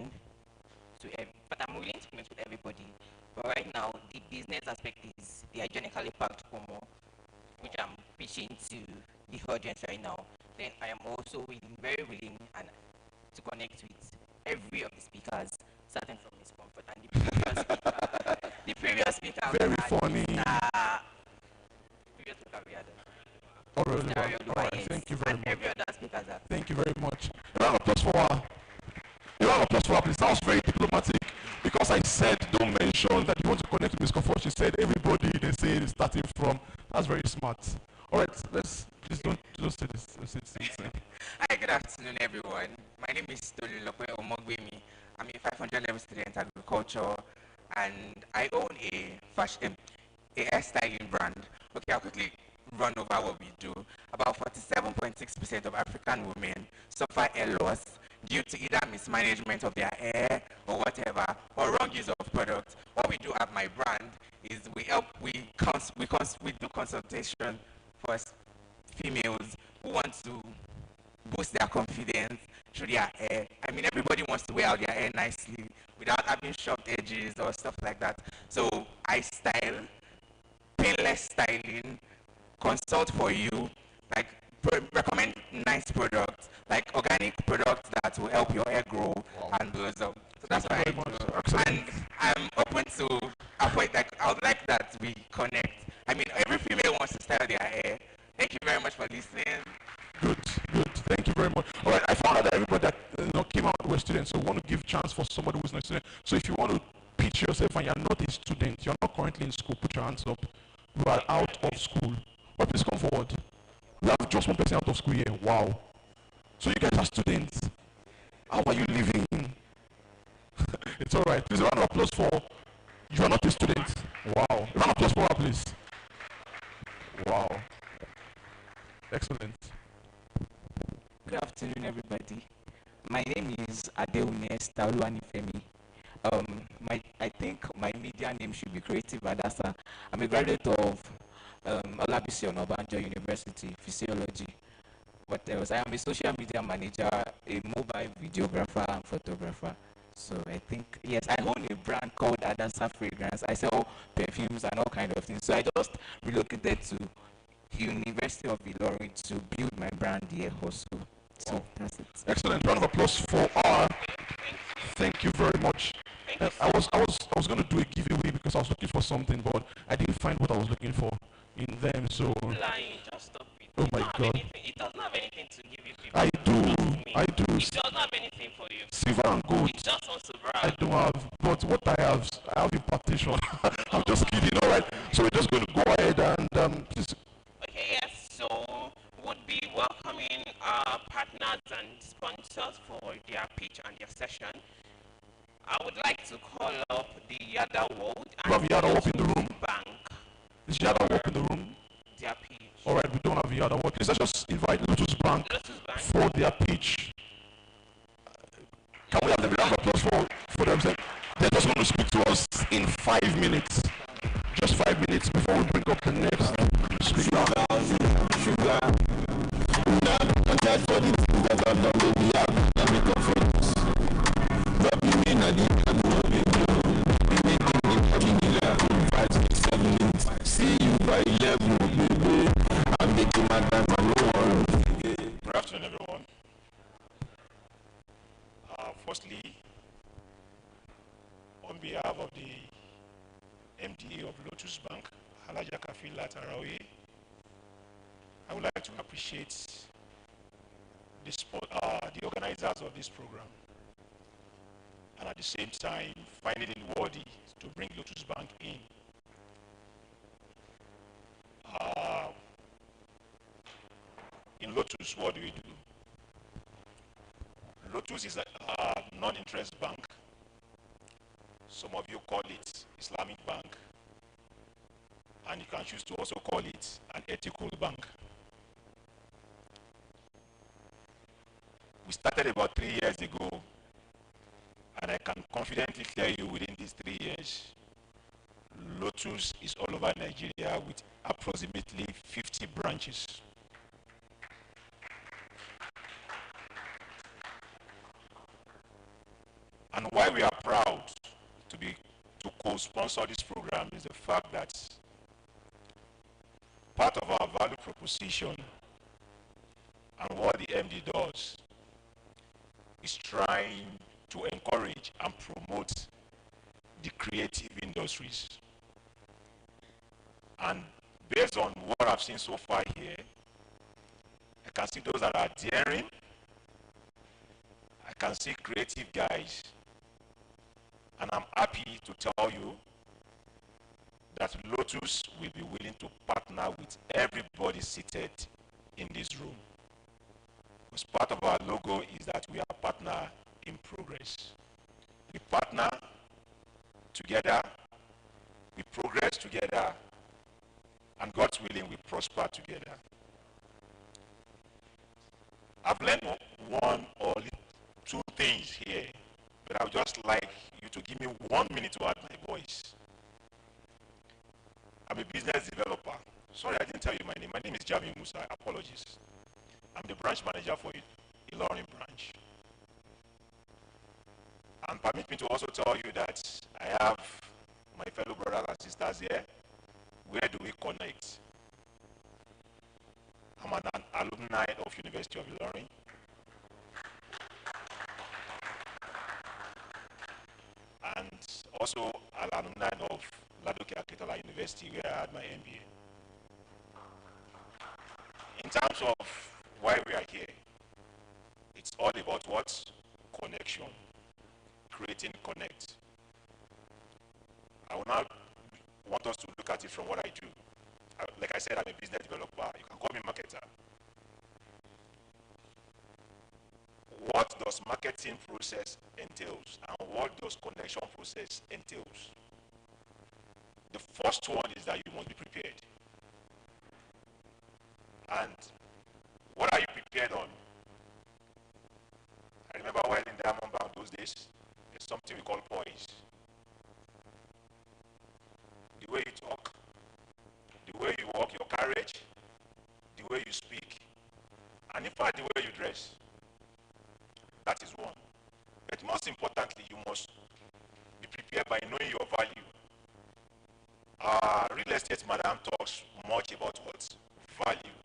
but I'm willing to connect with everybody. But right now, the business aspect is the hygienical impact Momo, which I'm pitching to the audience right now. Then I am also very willing and to connect with every of the speakers, starting from Miss Comfort and the previous speaker. Very funny. Previous speaker we had. All right, thank you very much. Every other speaker. Thank you very much. A round of applause for her. A round of applause for her, please. That was very diplomatic because I said don't mention that you want to connect with Miss Comfort. She said everybody they say is starting from. That's very smart. All right, please don't say this. Hi, good afternoon, everyone. My name is Tolulope Omogbemi. I'm a 500 level student agriculture, and I own a hairstyling brand. Okay, I'll quickly run over what we do. About 47.6% of African women suffer hair loss due to either mismanagement of their hair or whatever, or wrong use of products. What we do at my brand is we do consultation for females who want to boost their confidence through their hair. I mean, everybody wants to wear out their hair nicely without having sharp edges or stuff like that. So I style, painless styling, consult for you, like recommend nice products, like organic products that will help your hair grow and blossom. So that's why I do. And I'm open to avoid, like, I would like that we connect. I mean, every female wants to style their hair. Thank you very much for listening. Good. Thank you very much. All right, I found out that everybody that came out were students, so we want to give chance for somebody who's not a student. So if you want to pitch yourself and you're not a student, you're not currently in school, put your hands up. You are out of school. Well, please come forward. We have just one person out of school here. Wow. So you guys are students. How are you living? It's all right. Please, a round of applause for you are not a student. Wow. A round of applause for her, please. Wow. Excellent. Good afternoon, everybody. My name is Adeune Stauluanifemi. I think my media name should be Creative Adasa. I'm a graduate of Olabisi Onabanjo University, Physiology. What else? I am a social media manager, a mobile videographer and photographer. So I think, yes, I own a brand called Adasa Fragrance. I sell perfumes and all kind of things. So I just relocated to University of Ilorin to build my brand here also. So that's it. Excellent. Round of applause for R. Thank you very much. I was going to do a giveaway because I was looking for something, but I didn't find what I was looking for in them. So Lying, just stop it. Oh my God! It does not have anything to give you. People. I do. It does not have anything for you. Silver and gold. It just wants to brag. I don't have, but what I have impartation. I'm just kidding. All right. So we're just going to go ahead and please. Okay. Yes. So would be welcoming our partners and sponsors for their pitch and their session. I would like to call up the Yada World and Yada World in the room. Bank. Is Yada World in the room? Their pitch. All right, we don't have Yada World. Let's just invite Lotus Bank for their pitch. Can we have the round of applause for them? They're just going to speak to us in 5 minutes. Just 5 minutes before we bring up the next speaker. Sugar. For the things that I've done, baby, let me go first. Drop you in, I didn't know you. Making me fucking 5, 6, 7 minutes. See you by 11, baby. I'm making my time, I don't want. Good afternoon, everyone. Firstly, on behalf of the MDA of Lotus Bank, Halaja Kafila Tarawi, I would like to appreciate the organizers of this program, and at the same time finding it worthy to bring Lotus Bank in. In Lotus, what do we do? Lotus is a non-interest bank. Some of you call it Islamic bank, and you can choose to also call it an ethical bank. We started about 3 years ago, and I can confidently tell you within these 3 years, Lotus is all over Nigeria with approximately 50 branches. And why we are proud to co-sponsor this program is the fact that part of our value proposition and what the MD does is trying to encourage and promote the creative industries. And based on what I've seen so far here, I can see those that are daring, I can see creative guys, and I'm happy to tell you that Lotus will be willing to partner with everybody seated in this room. Because part of our logo is that we are partner in progress. We partner together, we progress together, and God's willing, we prosper together. I've learned one or two things here, but I would just like you to give me 1 minute to add my voice. I'm a business developer. Sorry, I didn't tell you my name. My name is Jami Musa. Apologies. I'm the branch manager for Ilorin branch. And permit me to also tell you that I have my fellow brothers and sisters here. Where do we connect? I'm an alumni of University of Ilorin. And also an alumni of Ladoke Akitola University, where I had my MBA. In terms of why we are here, it's all about what? Connection. Creating connect. I will now want us to look at it from what I do. Like I said, I'm a business developer. You can call me marketer. What does marketing process entails, and what does connection process entails? The first one is that you must be prepared. And what are you prepared on? I remember while in Diamond Bound those days, there's something we call poise. The way you talk, the way you walk, your carriage, the way you speak, and in fact the way you dress. That is one. But most importantly, you must be prepared by knowing your value. Real estate madam talks much about what? Value.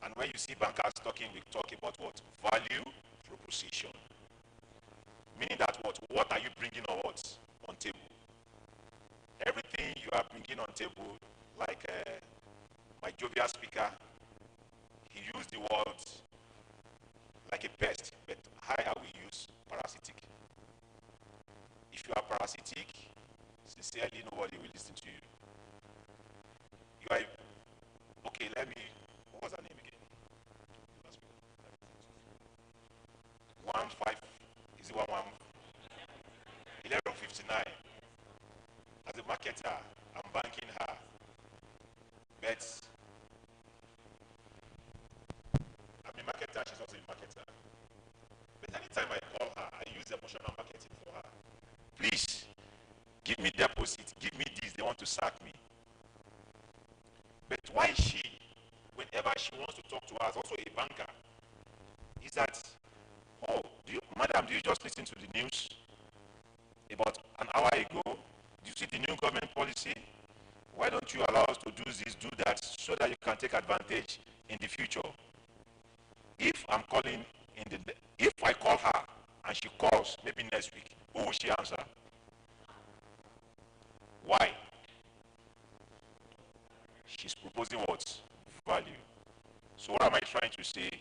And when you see bankers talking, we talk about what? Value proposition. Meaning that what are you bringing on what? On table. Everything you are bringing on table, like my jovial speaker, he used the words like a pest, but higher we use parasitic. If you are parasitic, sincerely nobody will listen to you. You are, okay, what was her name again? 15, is it 11:59. As a marketer, I'm banking her. But I'm a marketer, she's also a marketer. But anytime I call her, I use emotional marketing for her. Please, give me deposit, give me this, they want to sack me. But why she, whenever she wants to talk to us, also a banker, is that, oh, madam, do you just listen to the news about an hour ago? Do you see the new government policy? Why don't you allow us to do this, do that, so that you can take advantage in the future? If I'm calling if I call her and she calls maybe next week, who will she answer? Why? She's proposing what? Value. So what am I trying to say?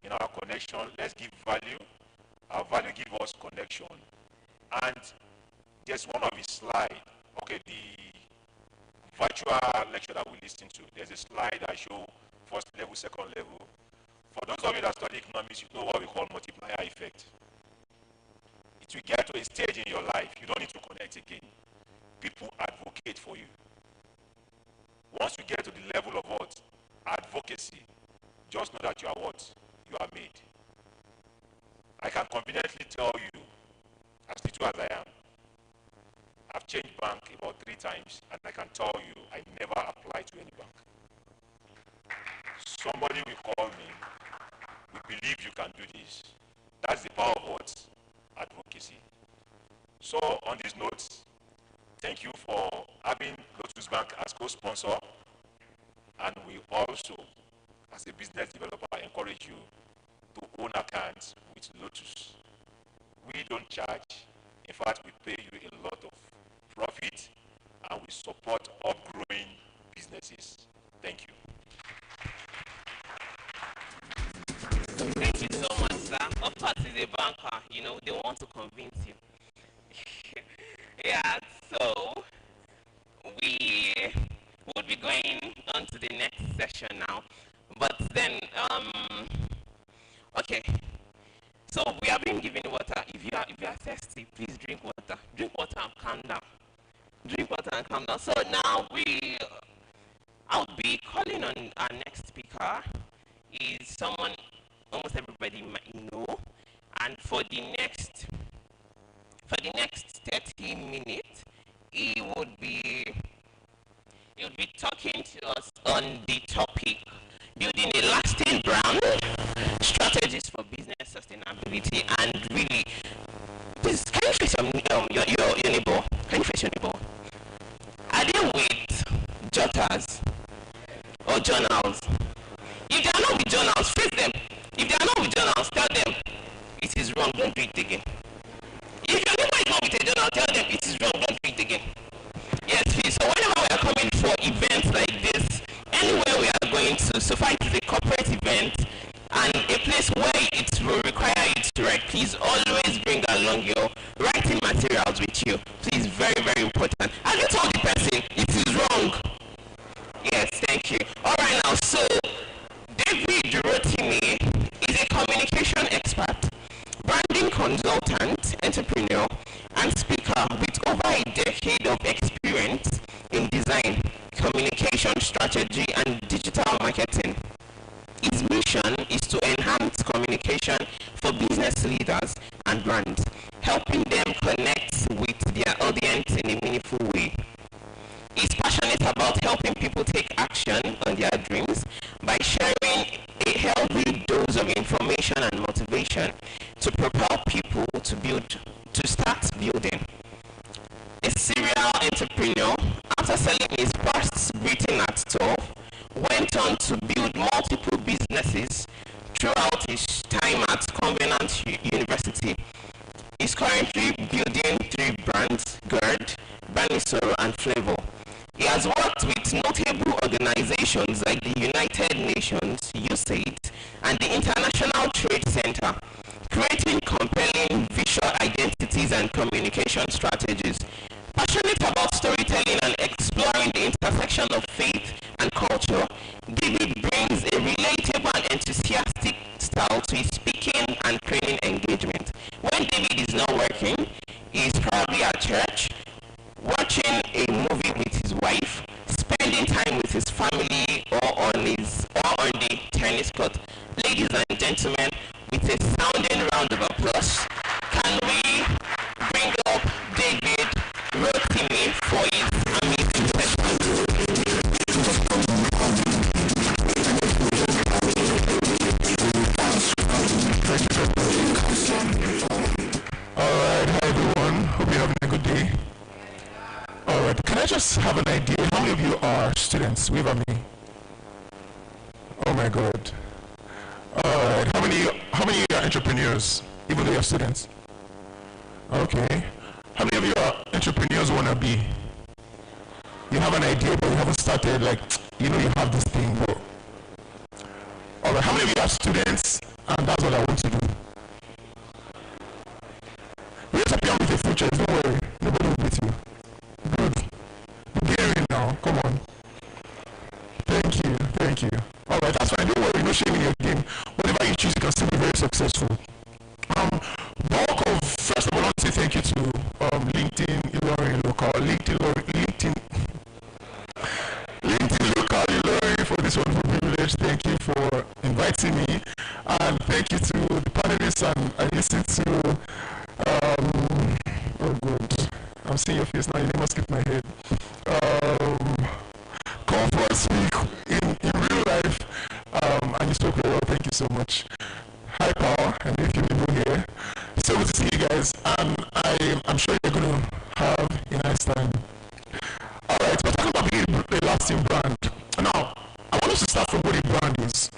In our connection, let's give value. Our value gives us connection. And there's one of his slides. Okay, the virtual lecture that we listen to, there's a slide that shows first level, second level. For those of you that study economics, you know what we call multiplier effect. It will get to a stage in your life, you don't need to connect again. People advocate for you. Once you get to the level of what? Advocacy, just know that you are what? You are made. I can confidently tell you, as little as I am, I've changed bank about 3 times, and I can tell you I never applied to any bank. Somebody will call me, we believe you can do this. That's the power of what? Advocacy. So on this note, thank you for having Lotus Bank as co-sponsor, and we also, as a business developer, encourage you to own accounts with Lotus. We don't charge. In fact, we pay you a lot of profit, and we support upgrowing businesses. Thank you. Thank you so much, sir. Of course, he's a banker. You know, they want to convince you. Yeah, so we would be going on to the next session now. But then, okay. So we are being given water. If you are thirsty, please drink water. Drink water and calm down. Drink water and calm down. So now I'll be calling on our next speaker. Is someone almost everybody might know, and for the next 30 minutes, he would be talking to us on the topic building a lasting brand, strategies for business sustainability, and really, please, can you face your neighbor? Can you face your neighbor? Are they with jotters or journals? If they are not with journals, face them. If they are not with journals, tell them it is wrong, don't do it again. If your neighbor is not with a journal, tell them it is wrong, don't do it again. Yes, please. So whenever we are coming for events like this, anywhere we are going to, so far it is a corporate event and a place where it will require you to write, please always bring along your writing materials with you. Please, very, very important. Have you told the person it is wrong? Yes, thank you. Alright now, so David Rotimi is a communication expert, branding consultant, entrepreneur, and speaker with over a decade of experience in design, communication strategy, and digital marketing. His mission is to enhance communication for business leaders and brands, helping them connect with their audience in a meaningful way. He's passionate about helping people take action on their dreams by sharing a healthy dose of information and motivation to propel people to start building. A serial entrepreneur, after selling his first greeting at 12, went on to build multiple businesses throughout his time at Covenant University. He's currently building 3 brands: GERD, Banisoro, and Flavor. He has worked with notable organizations like the United Nations, USAID, and the International Trade Center, creating compelling visual identities and communication strategies. Passionate about storytelling and exploring the intersection of faith and culture, David brings a relatable and enthusiastic style to his speaking and training engagement. When David is not working, he is probably at church, watching a movie with his wife, spending time with his family, or on the tennis court. Ladies and gentlemen, with a sounding round of applause, can we bring up David Rotimi for his amazing session? Alright, hi everyone. Hope you're having a good day. Alright, can I just have an idea? How many of you are students? Wave at me. Oh my god. Alright, how many of you are entrepreneurs, even though you're students? Okay. How many of you are entrepreneurs wanna be? You have an idea, but you haven't started, like, you know you have this thing, but... Alright, how many of you are students, and that's what I want to do? We just appear with your futures, don't worry. Nobody will beat you. Good. Beginning now, come on. Thank you. Alright, that's fine, don't worry, no shame in your game. Whatever you choose, you can still be very successful. First of all, I want to say thank you to LinkedIn Ilorin Local, LinkedIn Local Ilorin for this wonderful privilege. Thank you for inviting me, and thank you to the panelists. And I listened to oh good, I'm I'm seeing your face now. You must skip my head. Comfort speak in real life. And you spoke very well. Thank you so much. Hi, Power, and if you're new here, so good to see you guys. I'm sure you're gonna have a nice time. All right, we're talking about being a lasting brand. Now, I want us to start from what a brand is.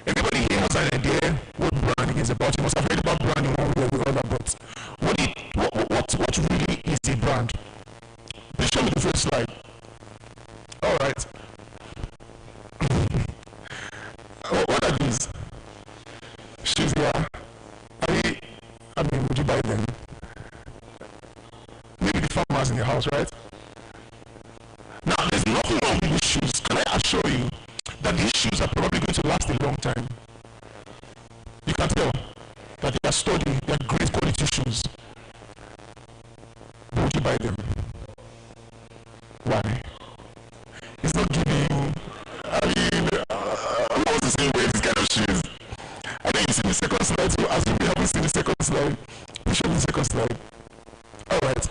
Everybody here has an idea what branding is about. You must have heard about branding one way or the other, but what really is a brand? Please show me the first slide. All right. What are these? Shoes, yeah. Would you buy them? Maybe the farmers in your house, right? Now, there's nothing wrong with these shoes. Can I assure you that these shoes are probably going to last a long time? You can tell that they are sturdy, they are great quality shoes. But would you buy them? Why? It's not giving. I'm always the same way these kind of shoes. I know you see the second slide, so as we haven't seen the second slide, we show the second slide. Alright.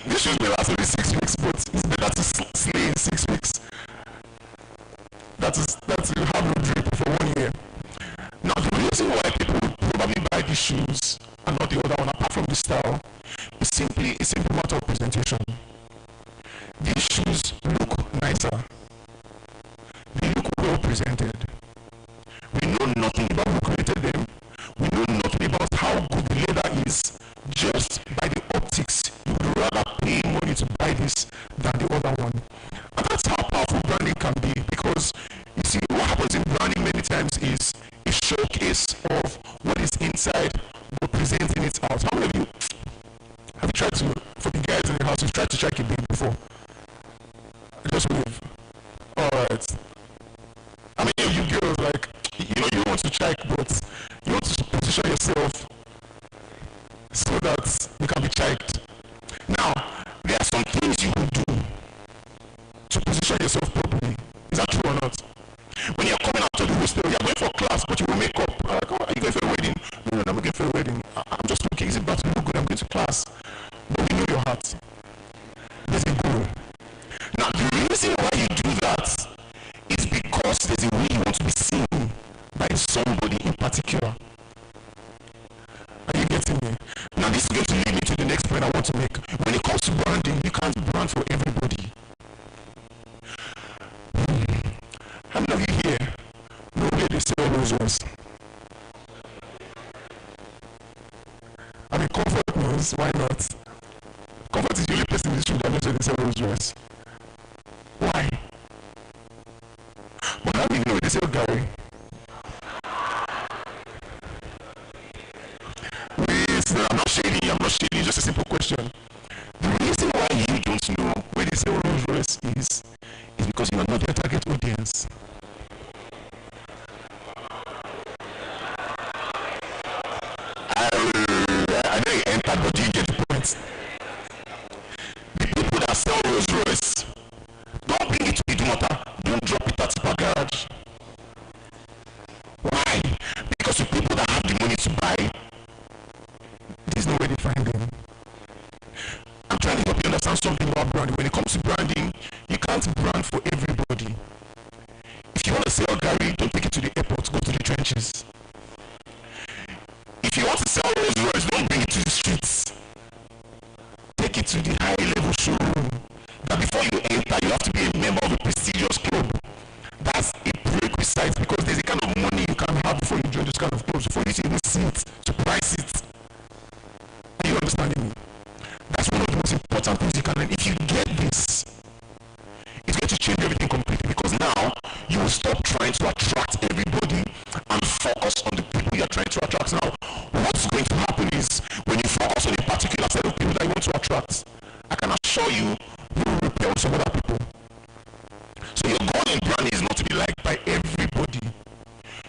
This shoes may last only 6 weeks, but it's better to slay in 6 weeks. That you have no drip for 1 year. Now, the reason why people would probably buy these shoes and not the other one, apart from the style, is simply a simple matter of presentation. These shoes look nicer. They look well presented. We know nothing about who created them. We know nothing about how good the leather is. Just by the optics, you would rather pay money to buy this than the other one. And that's how powerful branding can be, because you see, what happens in branding many times is a showcase of what is inside but presenting it out. How many of you have you tried to, for the guys in the house, you've tried to check a babe before? Just wave. Alright. How many of you girls, like, you want to check, but you want to position yourself so that you can be checked? Now, there are some things you will do to position yourself properly. Is that true or not? When you're coming out of the hostel, you're going for class, but you will make up. Are you going for a wedding? No, I'm not going for a wedding. I'm just looking. Is it about to look good? I'm going to class. But we know your heart. There's a goal. Now, the reason why you do that is because there's a way you want to be seen by somebody in particular. Are you getting me? Now, this is going to lead me to the next point I want to make. When it comes to branding, you can't brand for everybody. How many of you here know where they sell Rolls Royce? Comfort knows. Why not? Comfort is the only person in this room that knows where they sell Rolls Royce. Why? But how do you know where they sell Gary? I'm not shady, just a simple question. The reason why you don't know where they sell Rolls Royce is because you are not their target audience. I know you entered, but you get the point. The people that sell Rolls Royce, don't bring it to the Dumota, don't drop it at the garage. Why? Because the people that have the money to buy, there's no way to find them. I'm trying to help you understand something about branding. When it comes to branding, you can't brand for everybody. If you want to sell Gary, don't take it to the airport, go to the trenches. If you want to sell Rolls Royce, don't bring it to the streets. Take it to the high level showroom. That before you enter, you have to be a member of a prestigious club. That's a prerequisite, because there's a kind of money you can have before you join those kind of clubs, before you even see it, to price it. Are you understanding me? That's one of the most important things you can learn. If you get this, it's going to change everything completely, because now you will stop trying to attract everybody and focus on the people you're trying to attract. Now, what's going to happen is, when you focus on a particular set of people that you want to attract, I can assure you, you will repel some other people. So your goal in branding is not to be liked by everybody.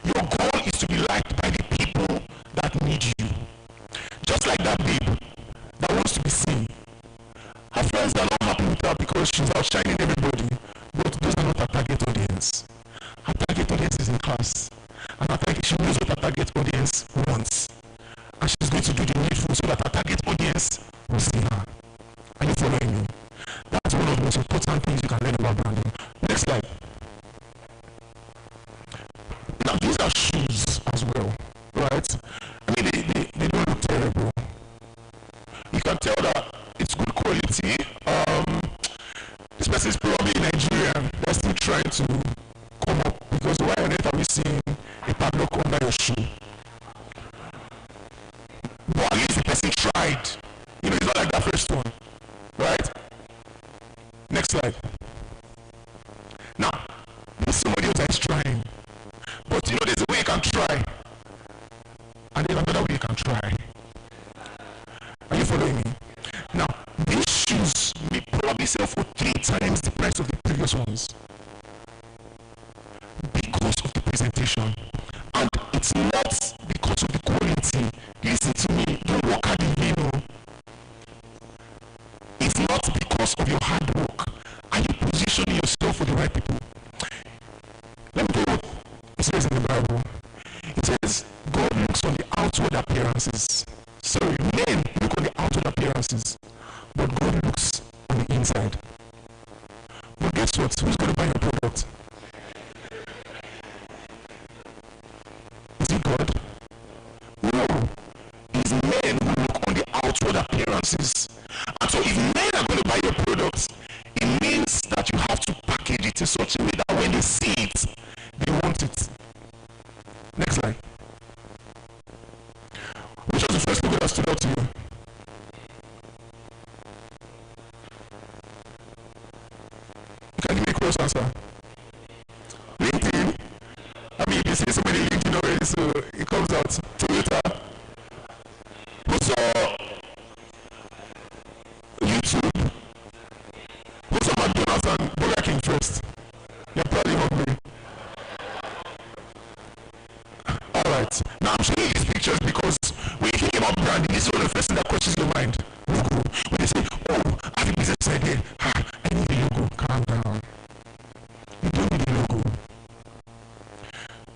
Your goal is to be liked by the people that need you. Just like that babe that wants to be seen. Her friends are not happy with her because she's outshining everybody, but those are not her target audience. Her target audience is in class, and she knows what her target audience wants, and she's going to do the needful so that her target audience will see her. Are you following me? That's one of the most important things you can learn about branding. Next slide. Now these are shoes as well, right? I mean, they don't look terrible. You can tell that it's good quality. This person is probably Nigerian. They're still trying to come up, because why on earth are we seeing a padlock under your shoe? But at least the person tried. You know, it's not like that first one, right? Next slide. Now, there's somebody else that is trying. But you know, there's a way you can try, and there's another way you can try. Are you following me? Now, these shoes may probably sell for 3 times the price of the previous ones because of the presentation, and it's not because of the quality. Listen to me, don't work hard in vain. It's not because of your hard work. Are you positioning yourself for the right people? Let me tell you what it says in the Bible. It says God looks on the outward appearances. Sorry, men look on the outward appearances, but God looks on the inside. But guess what? Who's going to buy your product? Is it God? No. It's men who look on the outward appearances. And so if men are going to buy your product, it means that you have to package it in such a way that when they see it, they want it. Next slide. Which was the first logo that stood out to you? You can give me a close answer. LinkedIn. I mean, you can see so many LinkedIn already, so it comes out. Toyota. Who saw YouTube? Who saw McDonald's and Burger King first? You're probably hungry. Alright. Now I'm showing you these pictures because when you think about branding, this is one of the first things that crosses your mind. Logo. When they say, oh, I have a business idea. I need a logo. Calm down. You don't need a logo.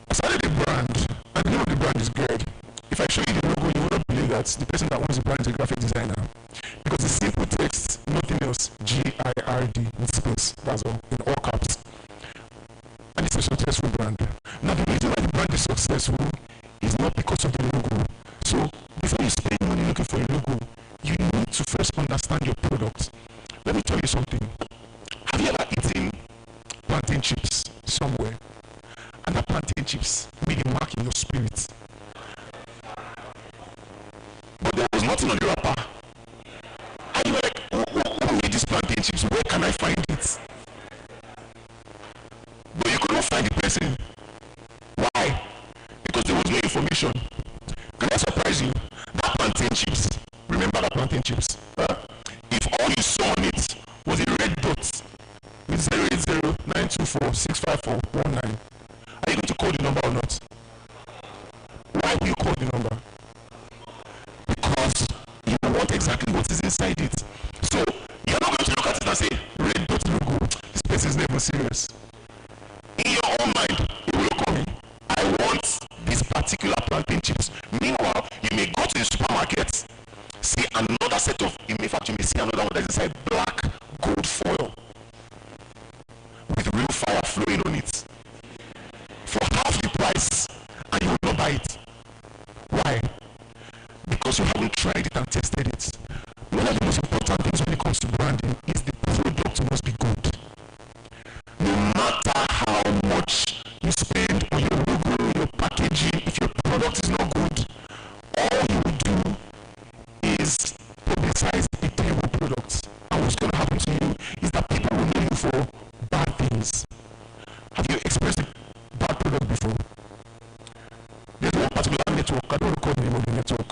I started a brand, and the name of the brand is Gerd. If I show you the logo, you will not believe that the person that owns the brand is a graphic designer. Because the simple text, nothing else, G-I-R-D with space. That's all, in all caps. And it's a successful brand. Now the reason why the brand is successful is not because of the logo. So before you spend money looking for a logo, you need to first understand your product. Let me tell you something. Have you ever eaten plantain chips somewhere, and that plantain chips made a mark in your spirit, but there was nothing on the wrapper? And you were like, who made this plantain chips? Where can I find it? But you could not find the person. Why? Because there was no information. Can I surprise you? That plantain chips, remember that plantain chips? If all you saw on it was a red dot with 080-924-65419, are you going to call the number or not? Why will you call the number? Because you want exactly what is inside it. So you're not going to look at it and say, red dot logo, this person is never serious. In your own mind, you will call me. I want this particular plantain chips. Meanwhile, you may go to the supermarket, see another set of, in fact, you may see another one that is inside black gold foil with real fire flowing on it for half the price, and you will not buy it. Why? Because you haven't tried it and tested it. One of the most important things when it comes to branding is the product must be good. No matter how much you spend on your logo, your packaging, if your product is not good, all you will do is publicize a terrible product. And what's going to happen to you is that people will know you for bad things. Have you experienced a bad product before? There's one particular network, I don't recall the name of the network,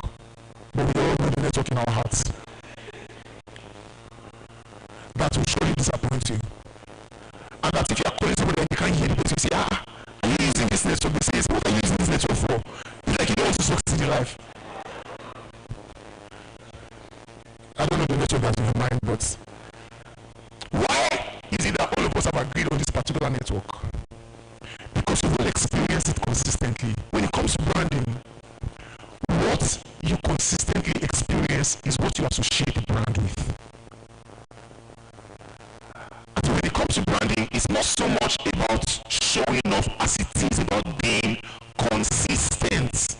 but we all know the network in our hearts, that will surely disappoint you. And that if you are calling somebody and you can't hear the person, you say, are you using this network? They say, yes, what are you using this network for? It's like you don't want to succeed in life. I don't know the network that's in your mind, but why is it that all of us have agreed on this particular network? Because we will experience it consistently. When it comes to branding, what you consistently experience greatness is what you associate the brand with. And when it comes to branding, it's not so much about showing off as it is about being consistent.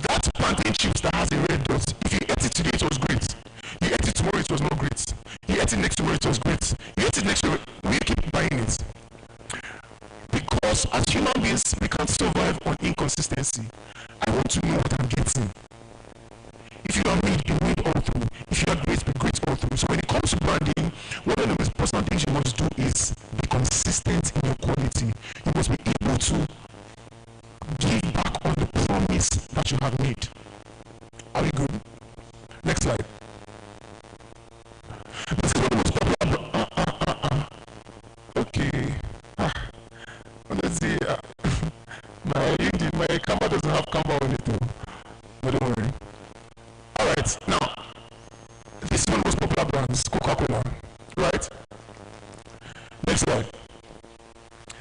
That plantain chips that has a red dot, if you ate it today, it was great. You ate it tomorrow, it was not great. You ate it next tomorrow, it was great. You ate it next tomorrow, we keep buying it. Because as human beings, we can't survive on inconsistency. I want to know what I'm getting. If you are made, be made all through. If you are great, be great all through. So when it comes to branding, one of the most personal things you must do is be consistent in your quality. You must be able to give back on the promise that you have made. Are we good? Next slide. This is one of the most popular. Okay. Let's see. My camera doesn't have camera on it too. But don't worry. Alright, now this is one of the most popular brands, Coca-Cola. Right? Next slide.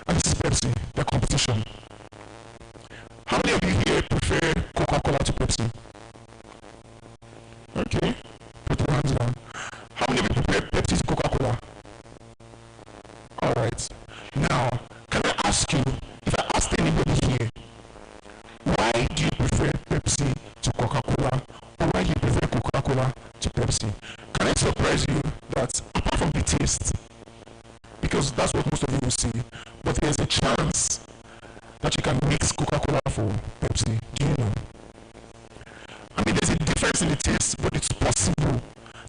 And this is Pepsi, their competition. How many of you here prefer Coca-Cola to Pepsi? Okay. Put your hands down. How many of you prefer Pepsi to Coca-Cola? Alright. Now, can I ask you, if I asked anybody here, why do you prefer Pepsi to Coca-Cola, or why do you prefer Coca-Cola to Pepsi? Can I surprise you that apart from the taste, because that's what most of you will see, but there's a chance that you can mix Coca-Cola for Pepsi. Do you know? I mean, there's a difference in the taste, but it's possible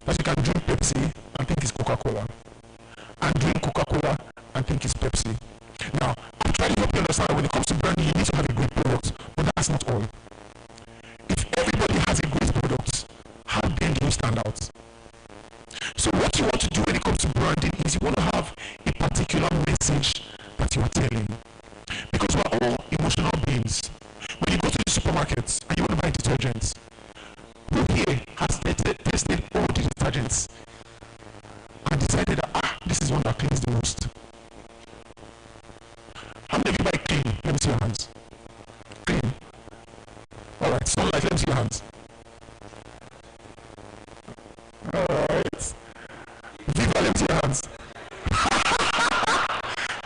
that you can drink Pepsi and think it's Coca-Cola, and drink Coca-Cola and think it's Pepsi. Now, I'm trying to help you understand that when it comes to branding, you need to have a great product, but that's not all. If everybody has a great product, how then do you stand out? So what you want to do when it comes to branding is you want to have a particular message that you are telling. Because we're all emotional beings. When you go to the supermarket and you want to buy detergents, who here has tested all the detergents and decided that, this is one that cleans the most? How many of you buy clean? Let me see your hands. Clean. Alright, sunlight, let me see your hands. Alright. Viva, let me see your hands.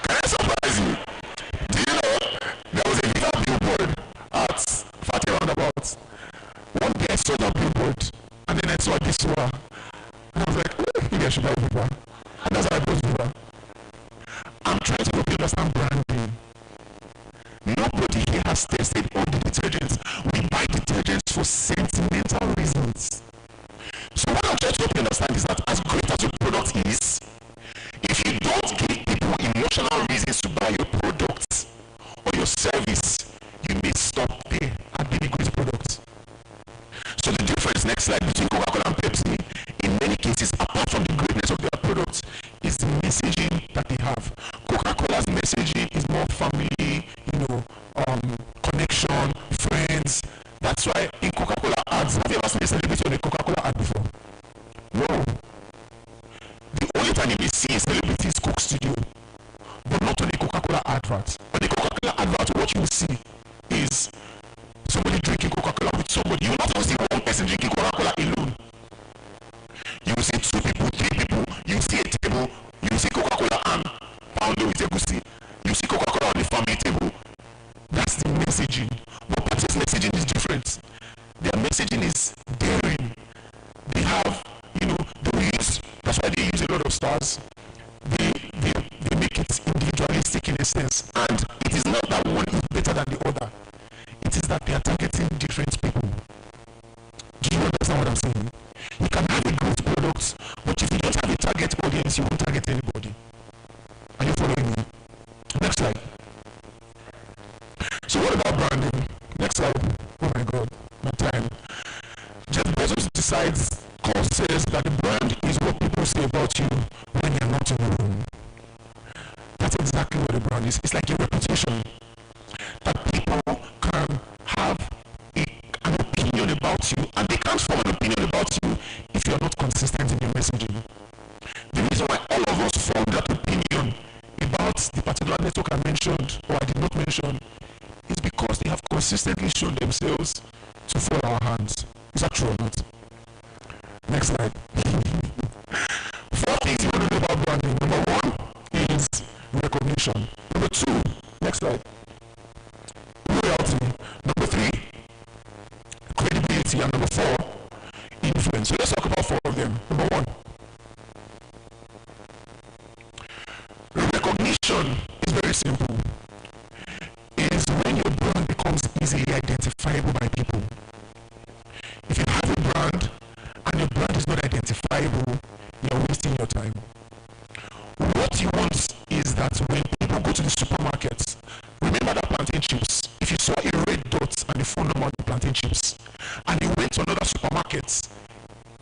Can I surprise you? Do you know there was a Viva billboard at Fatty Roundabout? One day I saw that billboard and then I saw this one and I was like, maybe I should buy Viva. And that's how I bought Viva. I'm trying to help you understand branding. Nobody here has tested all the detergents. We buy detergents for sentimental reasons. So what I'm trying to help you understand is that as great as your product is, if you don't give people emotional reasons to buy your product or your service, you may stop there at being a great product. So the difference, next slide, between Coca-Cola and Pepsi, in many cases, apart from the greatness of their product, is the messaging that they have. Coca-Cola's messaging is more family, connection, friends. That's why in Coca-Cola ads, have you ever seen a celebrity on a Coca-Cola ad before? No. The only time you may see a celebrity is Coke Studio, but not on a Coca-Cola advert. On a Coca-Cola advert, what you will see is somebody drinking Coca-Cola with somebody. You will not even see one person drinking Coca-Cola alone. You will see two people, three people. You will see a table. You will see Coca-Cola and poundo with egusi. You see Coca-Cola on the family table. That's the messaging. But Pepsi's messaging is different. Their messaging is daring. They have, they use, that's why they use a lot of stars. They make it individualistic in a sense. And it is not that one is better than the other. It is that they are targeting different people. Do you understand what I'm saying? You can have a great product, but if you don't have a target audience, you won't target anybody. Are you following me? Next slide. So what about branding? Next slide. Oh my god, my time. Jeff Bezos says that the brand is what people say about you when you're not in the room. That's exactly what the brand is. It's like a reputation that people can have an opinion about you, and they can't form an opinion about you if you're not consistent in your messaging. The reason why all of us form that opinion about the particular network I mentioned or I did not mention is because they have consistently shown themselves to fall our hands. Is that true or not? Next slide. Four things you want to know about branding. Number one is recognition. Number two, next slide, loyalty. Number three, credibility. And number four, influence. So let's talk about four of them. Number one, recognition is very simple. Is when your brand becomes easily identifiable by people. If you have a brand and your brand is not identifiable, you're wasting your time. What you want is that when people go to the supermarkets, remember that plantain chips. If you saw a red dot and a phone number on the plantain chips, and you went to another supermarket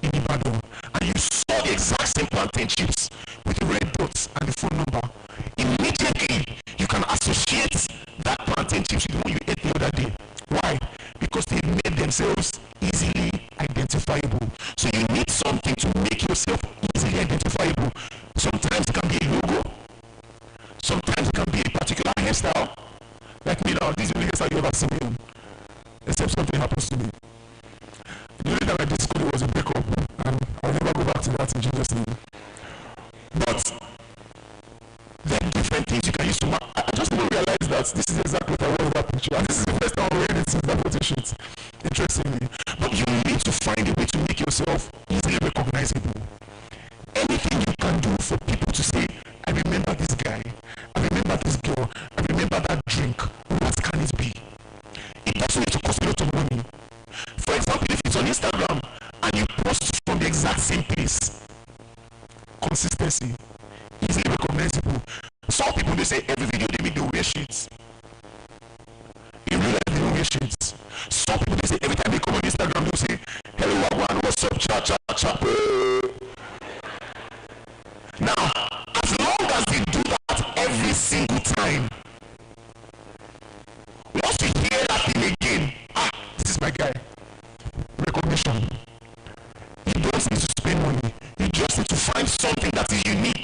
in Ibadan, and you saw the exact same plantain chips with the red dots and the phone number, immediately you can associate that plantain chips with the one you ate the other day. Why? Because they made themselves easily identifiable. So you need something to make yourself easily identifiable. Sometimes it can be a logo. Sometimes it can be a particular hairstyle. Like me now, this is the only hairstyle you ever see me on. Except something happens to me. The only time I did school, it was a breakup. And I'll never go back to that in Jesus' name. But there are different things you can use to mark. I just didn't realize that this is exactly what I want in that picture. And this is the first time I'm wearing it since that photo shoot. Interestingly. But you need to find a way to make yourself easily recognizable. Anything you can do for people to say, I remember this guy, I remember this girl, I remember that drink. What can it be? It doesn't need to cost a lot of money. For example, if it's on Instagram and you post from the exact same place, consistency, easily recognizable. Some people, they say every video they make, they wear shades. In real life, they don't wear shades. Some people, they say every time they come on Instagram, they'll say, hello, Wagwan, what's up, cha, cha, cha. Now, as long as they do that every single time, once you hear that thing again, this is my guy. Recognition. You don't need to spend money. You just need to find something that is unique